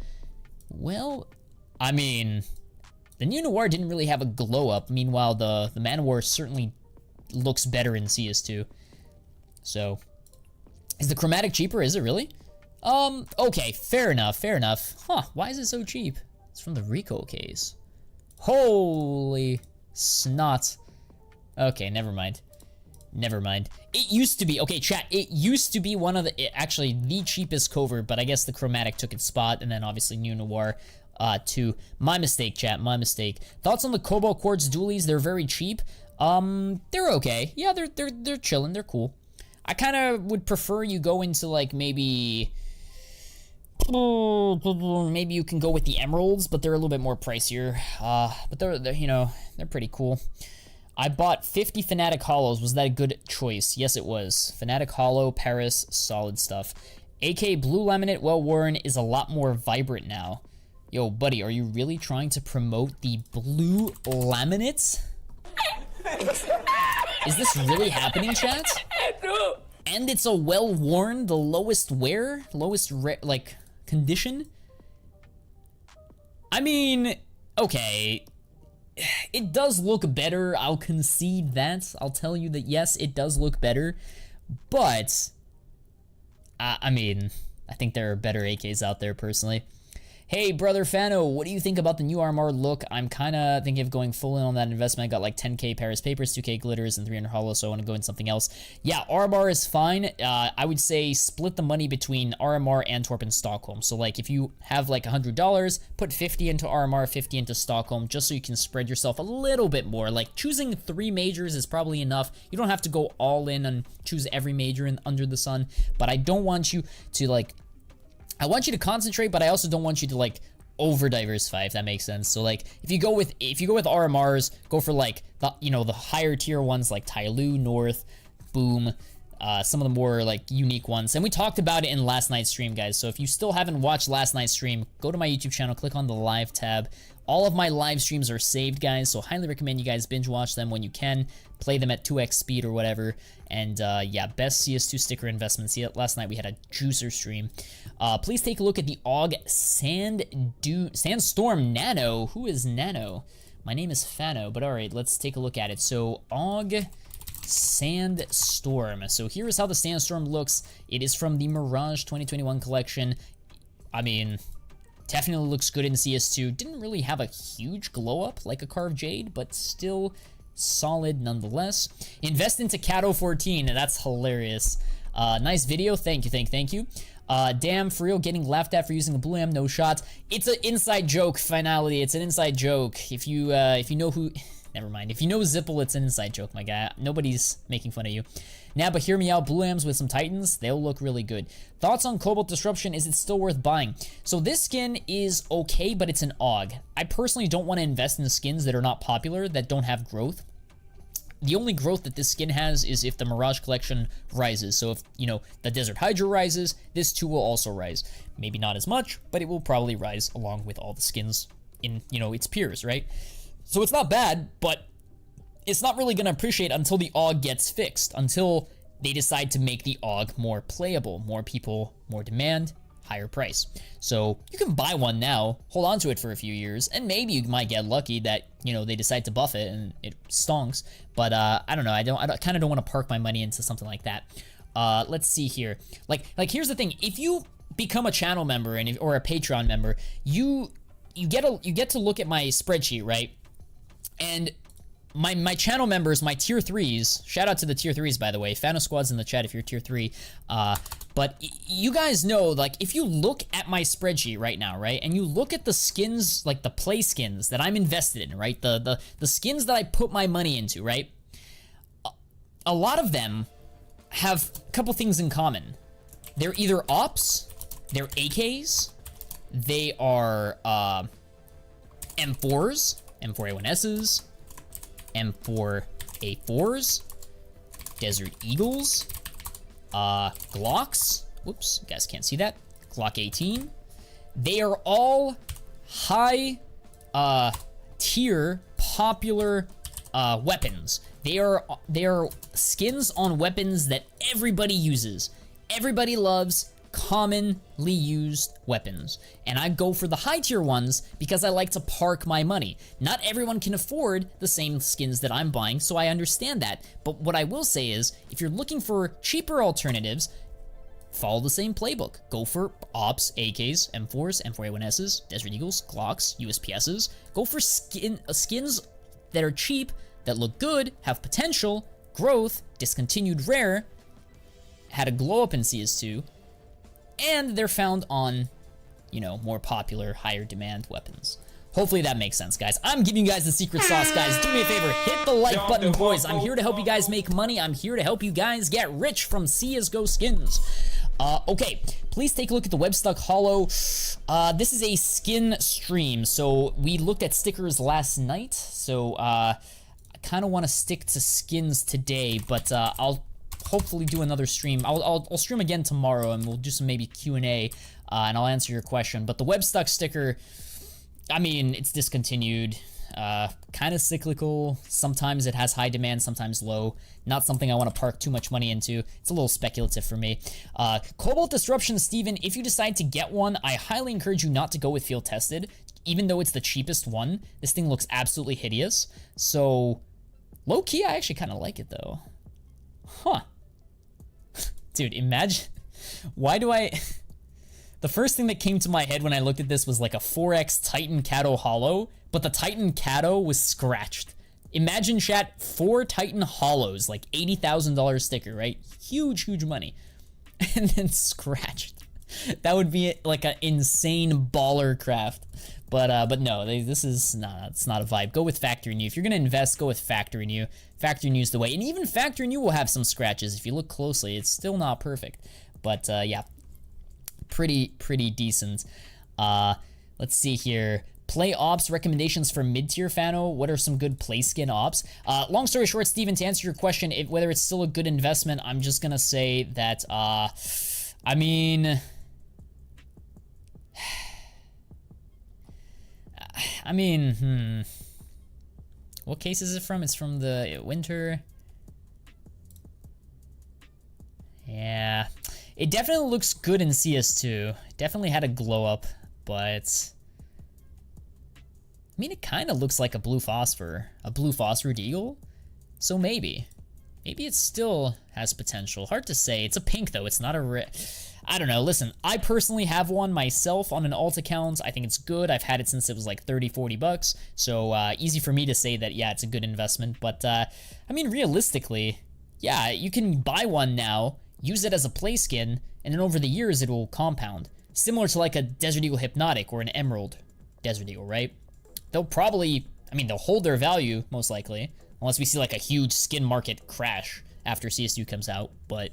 Well, I mean... The Neo Noir didn't really have a glow up. Meanwhile, the Manowar certainly looks better in CS2. So, is the chromatic cheaper? Is it really? Okay, fair enough. Huh, why is it so cheap? It's from the Rico case. Holy snot. Okay, never mind. It used to be, okay, chat, it used to be one of the, actually the cheapest covert, but I guess the chromatic took its spot, and then obviously Neo Noir. Too. My mistake, chat, my mistake. Thoughts on the Cobalt Quartz dualies? They're very cheap. They're okay. Yeah, they're chilling, they're cool. I kind of would prefer you go into, like, maybe you can go with the emeralds, but they're a little bit more pricier. But they're you know, they're pretty cool. I bought 50 Fnatic Hollows. Was that a good choice? Yes, it was. Fnatic Hollow, Paris, solid stuff. AK Blue Laminate, well worn, is a lot more vibrant now. Yo, buddy, are you really trying to promote the blue laminates? Is this really happening, chat? And it's a well-worn, the lowest wear, like, condition? I mean, okay. It does look better, I'll concede that. I'll tell you that, yes, it does look better. But, I mean, I think there are better AKs out there, personally. Hey, brother Fano, what do you think about the new RMR look? I'm kind of thinking of going full in on that investment. I got like 10k Paris papers, 2k glitters, and 300 hollow, so I want to go in something else. Yeah, RMR is fine. I would say split the money between RMR, Antwerp, and Stockholm. So like if you have like $100, put 50 into RMR, 50 into Stockholm, just so you can spread yourself a little bit more. Like choosing 3 majors is probably enough. You don't have to go all in and choose every major under the sun, but I don't want you to like... I want you to concentrate, but I also don't want you to like over diversify, if that makes sense. So like if you go with RMRs, go for like the, you know, the higher tier ones like Tyloo, North, Boom, some of the more like unique ones. And we talked about it in last night's stream, guys. So if you still haven't watched last night's stream, go to my YouTube channel, click on the live tab. All of my live streams are saved, guys, so highly recommend you guys binge watch them when you can. Play them at 2x speed or whatever. And yeah, best CS2 sticker investments. See, last night we had a juicer stream. Please take a look at the AUG Sandstorm Nano. Who is Nano? My name is Fano, but alright, let's take a look at it. So, AUG Sandstorm. So here is how the Sandstorm looks. It is from the Mirage 2021 collection. I mean... definitely looks good in CS2. Didn't really have a huge glow up like a Carved Jade, but still solid nonetheless. Invest into Cato 14. That's hilarious. Nice video. Thank you. Damn, for real, getting laughed at for using the blue am, no shots. It's an inside joke, finality. It's an inside joke. If you know who, never mind. If you know Zipple, it's an inside joke, my guy. Nobody's making fun of you. Now, but hear me out. Blue ams with some Titans, they'll look really good. Thoughts on Cobalt Disruption? Is it still worth buying? So this skin is okay, but it's an AUG. I personally don't want to invest in skins that are not popular, that don't have growth. The only growth that this skin has is if the Mirage Collection rises. So if, you know, the Desert Hydra rises, this too will also rise. Maybe not as much, but it will probably rise along with all the skins in, you know, its peers, right? So it's not bad, but it's not really going to appreciate until the AUG gets fixed, until they decide to make the AUG more playable. More people, more demand, higher price. So you can buy one now, hold on to it for a few years, and maybe you might get lucky that, you know, they decide to buff it and it stonks. But I don't know. I kind of don't want to park my money into something like that. Let's see here. Like here's the thing. If you become a channel member or a Patreon member, you get to look at my spreadsheet, right? And my channel members, my tier 3s, shout out to the tier 3s, by the way. Fano Squad's in the chat if you're tier 3. But you guys know, like, if you look at my spreadsheet right now, right, and you look at the skins, like the play skins that I'm invested in, right, the skins that I put my money into, right, a lot of them have a couple things in common. They're either ops, they're AKs, they are M4s, M4A1Ss, M4A4s, Desert Eagles, Glocks. Whoops, you guys can't see that. Glock 18. They are all high tier popular weapons. They are skins on weapons that everybody uses. Everybody loves commonly used weapons. And I go for the high tier ones because I like to park my money. Not everyone can afford the same skins that I'm buying, so I understand that. But what I will say is, if you're looking for cheaper alternatives, follow the same playbook. Go for Ops, AKs, M4s, M4A1Ss, Desert Eagles, Glocks, USPSs. Go for skins that are cheap, that look good, have potential, growth, discontinued rare, had a glow up in CS2, and they're found on, you know, more popular, higher demand weapons. Hopefully that makes sense, guys. I'm giving you guys the secret sauce, guys. Do me a favor, hit the like button, boys. I'm here to help you guys make money. I'm here to help you guys get rich from CSGO skins. Okay, please take a look at the Webstuck Hollow. This is a skin stream, so we looked at stickers last night, so I kind of want to stick to skins today, but I'll hopefully do another stream. I'll stream again tomorrow, and we'll do some maybe Q&A, and I'll answer your question. But the Webstuck sticker, I mean, it's discontinued, kind of cyclical. Sometimes it has high demand, sometimes low. Not something I want to park too much money into. It's a little speculative for me. Cobalt Disruption, Steven, if you decide to get one, I highly encourage you not to go with field tested. Even though it's the cheapest one, this thing looks absolutely hideous. So, low key, I actually kind of like it though. Huh. Dude, imagine, why do I, the first thing that came to my head when I looked at this was like a 4X Titan Kato Hollow, but the Titan Kato was scratched. Imagine, chat, 4 Titan Hollows, like $80,000 sticker, right? Huge, huge money. And then scratched. That would be like an insane baller craft. But no, this is it's not a vibe. Go with Factory New. If you're gonna invest, go with Factory New. Factory New's the way. And even Factory New will have some scratches. If you look closely, it's still not perfect. But yeah, pretty decent. Let's see here. Play ops recommendations for mid-tier Fano. What are some good play skin ops? Long story short, Steven, to answer your question, whether it's still a good investment, I'm just gonna say that, I mean, what case is it from? It's from the winter. Yeah, it definitely looks good in CS2. Definitely had a glow up, but I mean, it kind of looks like a blue phosphor deagle. So maybe it still has potential. Hard to say. It's a pink though. It's not a red. I don't know. Listen, I personally have one myself on an alt account. I think it's good. I've had it since it was like 30, 40 bucks. So easy for me to say that, yeah, it's a good investment. But I mean, realistically, yeah, you can buy one now. use it as a play skin, and then over the years it will compound. Similar to like a Desert Eagle Hypnotic or an Emerald Desert Eagle, right? They'll probably, I mean, they'll hold their value, most likely, unless we see like a huge skin market crash after CS2 comes out, but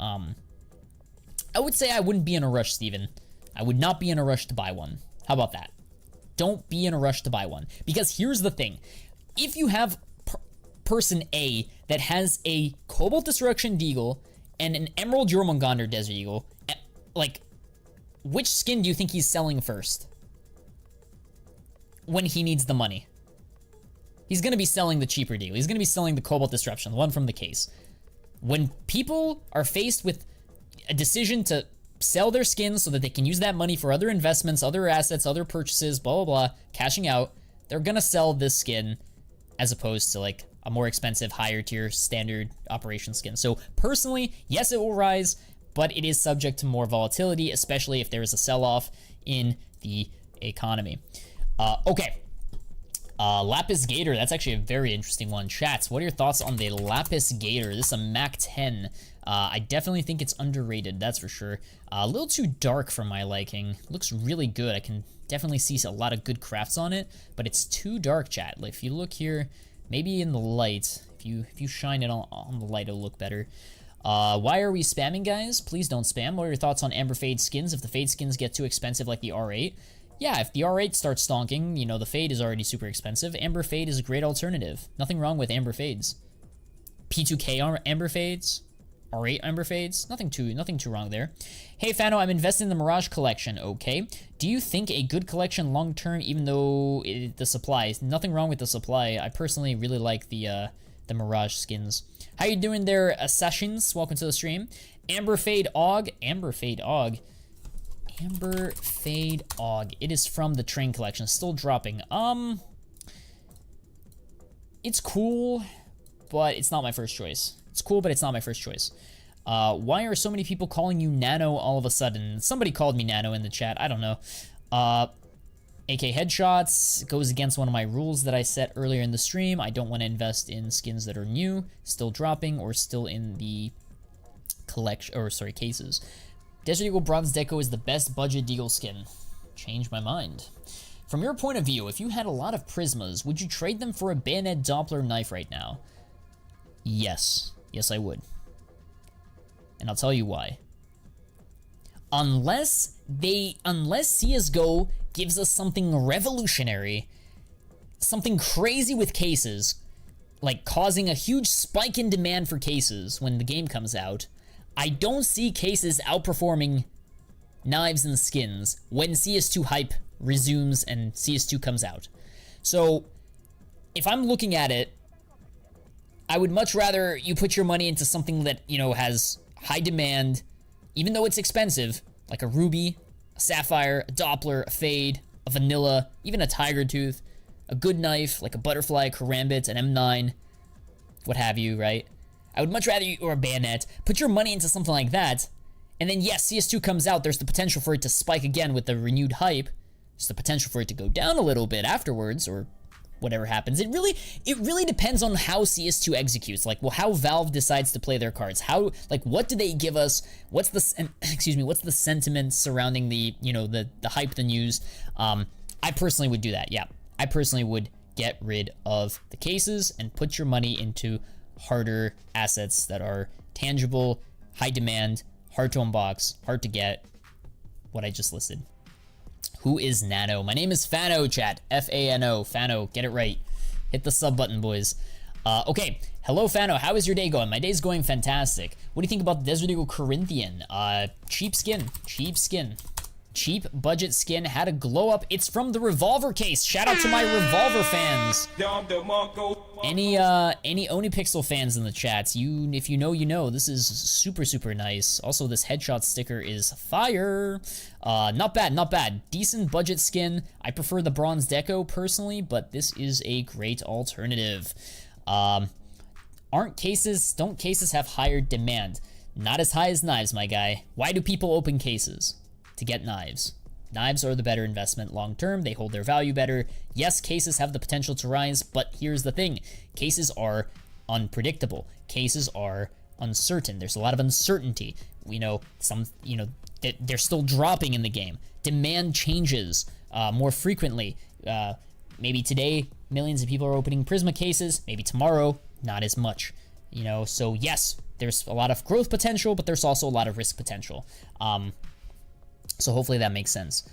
I would say I wouldn't be in a rush, Steven. I would not be in a rush to buy one. How about that? Don't be in a rush to buy one. Because here's the thing. If you have person A that has a Cobalt Destruction Deagle and an Emerald Jormungandr Desert Eagle, like, which skin do you think he's selling first? When he needs the money. He's gonna be selling the cheaper deal. He's gonna be selling the Cobalt Disruption, the one from the case. When people are faced with a decision to sell their skins so that they can use that money for other investments, other assets, other purchases, blah, blah, blah, cashing out, they're gonna sell this skin as opposed to like a more expensive, higher tier, standard operation skin. So personally, yes, it will rise, but it is subject to more volatility, especially if there is a sell-off in the economy. Okay. Lapis Gator, that's actually a very interesting one. Chats, what are your thoughts on the Lapis Gator? This is a Mac 10. I definitely think it's underrated, that's for sure. A little too dark for my liking. Looks really good. I can definitely see a lot of good crafts on it, but it's too dark, chat. Like, if you look here, maybe in the light, if you shine it on the light, it'll look better. Why are we spamming, guys? Please don't spam. What are your thoughts on Amber Fade skins? If the Fade skins get too expensive like the R8, yeah, if the R8 starts stonking, you know, the Fade is already super expensive. Amber Fade is a great alternative. Nothing wrong with Amber Fades. P2K Amber Fades, R8 Amber Fades, nothing too wrong there. Hey, Fano, I'm investing in the Mirage collection, okay. Do you think a good collection long-term, even though the supply, nothing wrong with the supply. I personally really like the Mirage skins. How you doing there, Assassins? Welcome to the stream. Amber Fade Og. Amber Fade Og. Amber Fade Og. It is from the Train collection. Still dropping. It's cool, but it's not my first choice. It's cool, but it's not my first choice. Why are so many people calling you Nano all of a sudden? Somebody called me Nano in the chat. I don't know. AK Headshots goes against one of my rules that I set earlier in the stream. I don't want to invest in skins that are new, still dropping, or still in the collection, or sorry, cases. Desert Eagle Bronze Deco is the best budget Deagle skin. Changed my mind. From your point of view, if you had a lot of Prismas, would you trade them for a Bayonet Doppler knife right now? Yes. Yes, I would. And I'll tell you why. Unless CSGO gives us something revolutionary, something crazy with cases, like causing a huge spike in demand for cases when the game comes out, I don't see cases outperforming knives and skins when CS2 hype resumes and CS2 comes out. So, if I'm looking at it, I would much rather you put your money into something that, you know, has high demand, even though it's expensive, like a Ruby, a Sapphire, a Doppler, a Fade, a Vanilla, even a Tiger Tooth, a good knife, like a Butterfly, Karambit, an M9, what have you, right? I would much rather you, or a Bayonet, put your money into something like that, and then yes, CS2 comes out, there's the potential for it to spike again with the renewed hype, there's the potential for it to go down a little bit afterwards, or whatever happens. It really depends on how CS2 executes, like, well, how Valve decides to play their cards, how, like, what do they give us, what's the, what's the sentiment surrounding the, you know, the hype, the news. I personally would do that, yeah. I personally would get rid of the cases and put your money into harder assets that are tangible, high demand, hard to unbox, hard to get, what I just listed. Who is Nano? My name is Fano, chat. F-A-N-O. Fano, get it right. Hit the sub button, boys. Okay, hello Fano, how is your day going? My day's going fantastic. What do you think about the Desert Eagle Corinthian? Cheap skin, cheap budget skin, had a glow up. It's from the Revolver case. Shout out to my Revolver fans. Any Onipixel fans in the chats? If you know, you know. This is super nice. Also, this headshot sticker is fire. Not bad. Decent budget skin. I prefer the Bronze Deco personally, but this is a great alternative. Don't cases have higher demand? Not as high as knives, my guy. Why do people open cases? To get knives. Knives are the better investment long term. They hold their value better. Yes, cases have the potential to rise, but here's the thing. Cases are unpredictable. Cases are uncertain. There's a lot of uncertainty. We know they're still dropping in the game. Demand changes more frequently. Maybe today, millions of people are opening Prisma cases. Maybe tomorrow, not as much. So yes, there's a lot of growth potential, but there's also a lot of risk potential. So hopefully that makes sense.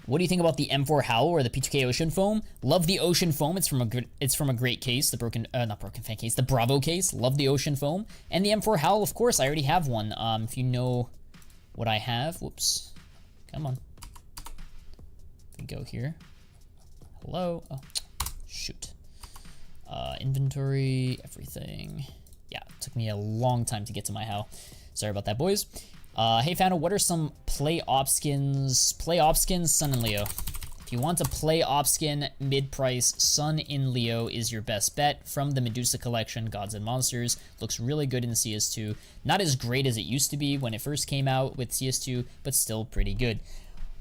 What do you think about the M4 Howl or the P2K Ocean Foam? Love the Ocean Foam. It's from a great case, the not broken fan case, the Bravo case. Love the Ocean Foam. And the M4 Howl, of course, I already have one. If you know what I have, whoops, come on. We go here. Hello. Oh, shoot. Inventory, everything. Yeah, it took me a long time to get to my Howl. Sorry about that, boys. Hey Fano, what are some play op skins? Play op skins, Sun and Leo. If you want to play op skin mid-price, Sun in Leo is your best bet from the Medusa collection, Gods and Monsters. Looks really good in CS2. Not as great as it used to be when it first came out with CS2, but still pretty good.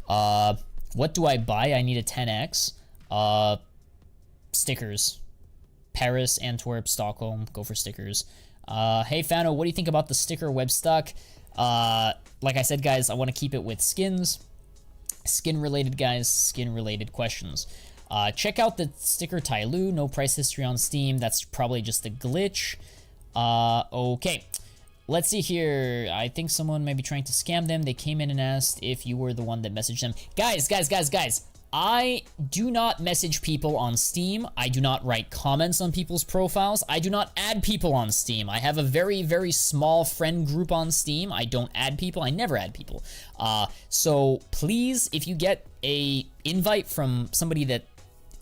What do I buy? I need a 10x. Stickers. Paris, Antwerp, Stockholm, go for stickers. Hey Fano, what do you think about the sticker web stock? Like I said, guys, I want to keep it with skins. Skin-related, guys, skin-related questions. Check out the sticker Tyloo, no price history on Steam. That's probably just a glitch. Okay. Let's see here. I think someone might be trying to scam them. They came in and asked if you were the one that messaged them. Guys. I do not message people on Steam. I do not write comments on people's profiles. I do not add people on Steam. I have a very, very small friend group on Steam. I don't add people. I never add people. So please, if you get a invite from somebody that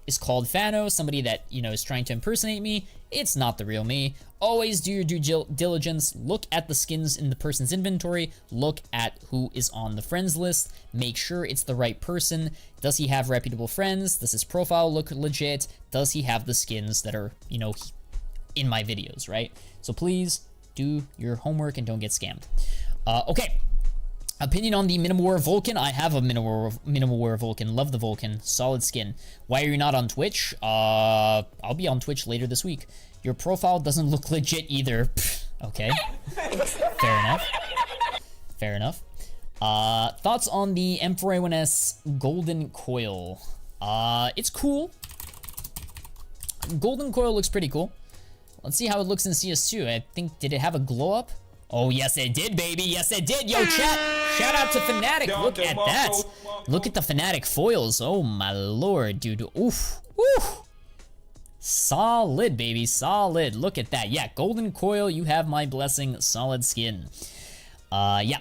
is called Fano, somebody that, is trying to impersonate me, it's not the real me. Always do your due diligence. Look at the skins in the person's inventory. Look at who is on the friends list. Make sure it's the right person. Does he have reputable friends? Does his profile look legit? Does he have the skins that are, in my videos, right? So please do your homework and don't get scammed. Okay. Opinion on the Minimal War Vulcan. I have a Minimal War Vulcan. Love the Vulcan. Solid skin. Why are you not on Twitch? I'll be on Twitch later this week. Your profile doesn't look legit either. Okay. Fair enough. Thoughts on the M4A1S Golden Coil? It's cool. Golden Coil looks pretty cool. Let's see how it looks in CS2. I think, did it have a glow up? Oh, yes, it did, baby. Yes, it did. Yo, chat. Shout out to Fnatic. Look at that. Look at the Fnatic foils. Oh, my lord, dude. Oof. Oof. Solid, baby. Solid. Look at that. Yeah, Golden Coil, you have my blessing. Solid skin. Yeah.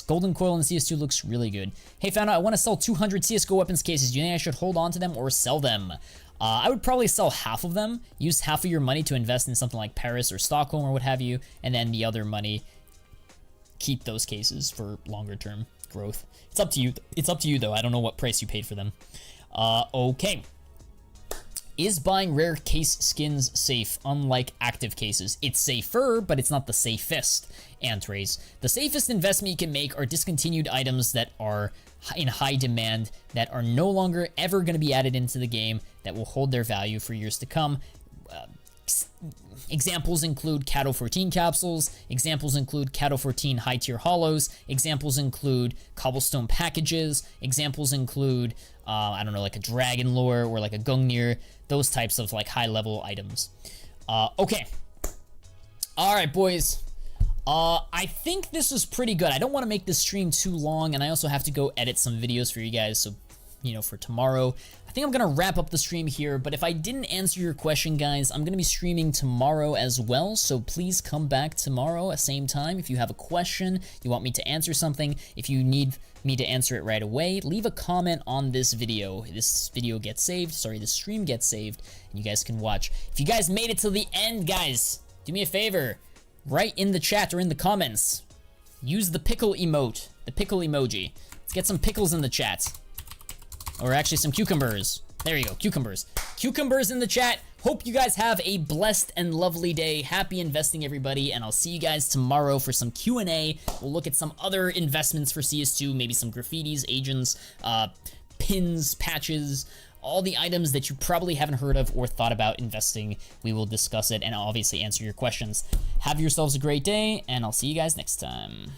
Golden Coil in CS2 looks really good. Hey, Fano, I want to sell 200 CSGO weapons cases. Do you think I should hold on to them or sell them? I would probably sell half of them, use half of your money to invest in something like Paris or Stockholm or what have you, and then the other money, keep those cases for longer term growth. It's up to you. It's up to you though. I don't know what price you paid for them. Okay. Is buying rare case skins safe, unlike active cases? It's safer, but it's not the safest, Antrays. The safest investment you can make are discontinued items that are in high demand, that are no longer ever going to be added into the game, that will hold their value for years to come. Examples include Cato 14 capsules, examples include Cato 14 high tier hollows, examples include cobblestone packages, examples include, I don't know, like a dragon lore or like a Gungnir, those types of like high level items. Okay. All right, boys. I think this was pretty good. I don't want to make this stream too long, and I also have to go edit some videos for you guys, so, for tomorrow. I think I'm going to wrap up the stream here, but if I didn't answer your question, guys, I'm going to be streaming tomorrow as well, so please come back tomorrow at the same time. If you have a question, you want me to answer something, if you need me to answer it right away, leave a comment on this video. This video gets saved, this stream gets saved, and you guys can watch. If you guys made it to the end, guys, do me a favor. Write in the chat or in the comments. Use the pickle emote, the pickle emoji. Let's get some pickles in the chat. Or actually some cucumbers. There you go, cucumbers. Cucumbers in the chat. Hope you guys have a blessed and lovely day. Happy investing, everybody, and I'll see you guys tomorrow for some Q&A. We'll look at some other investments for CS2, maybe some graffitis, agents, pins, patches, all the items that you probably haven't heard of or thought about investing. We will discuss it and obviously answer your questions. Have yourselves a great day, and I'll see you guys next time.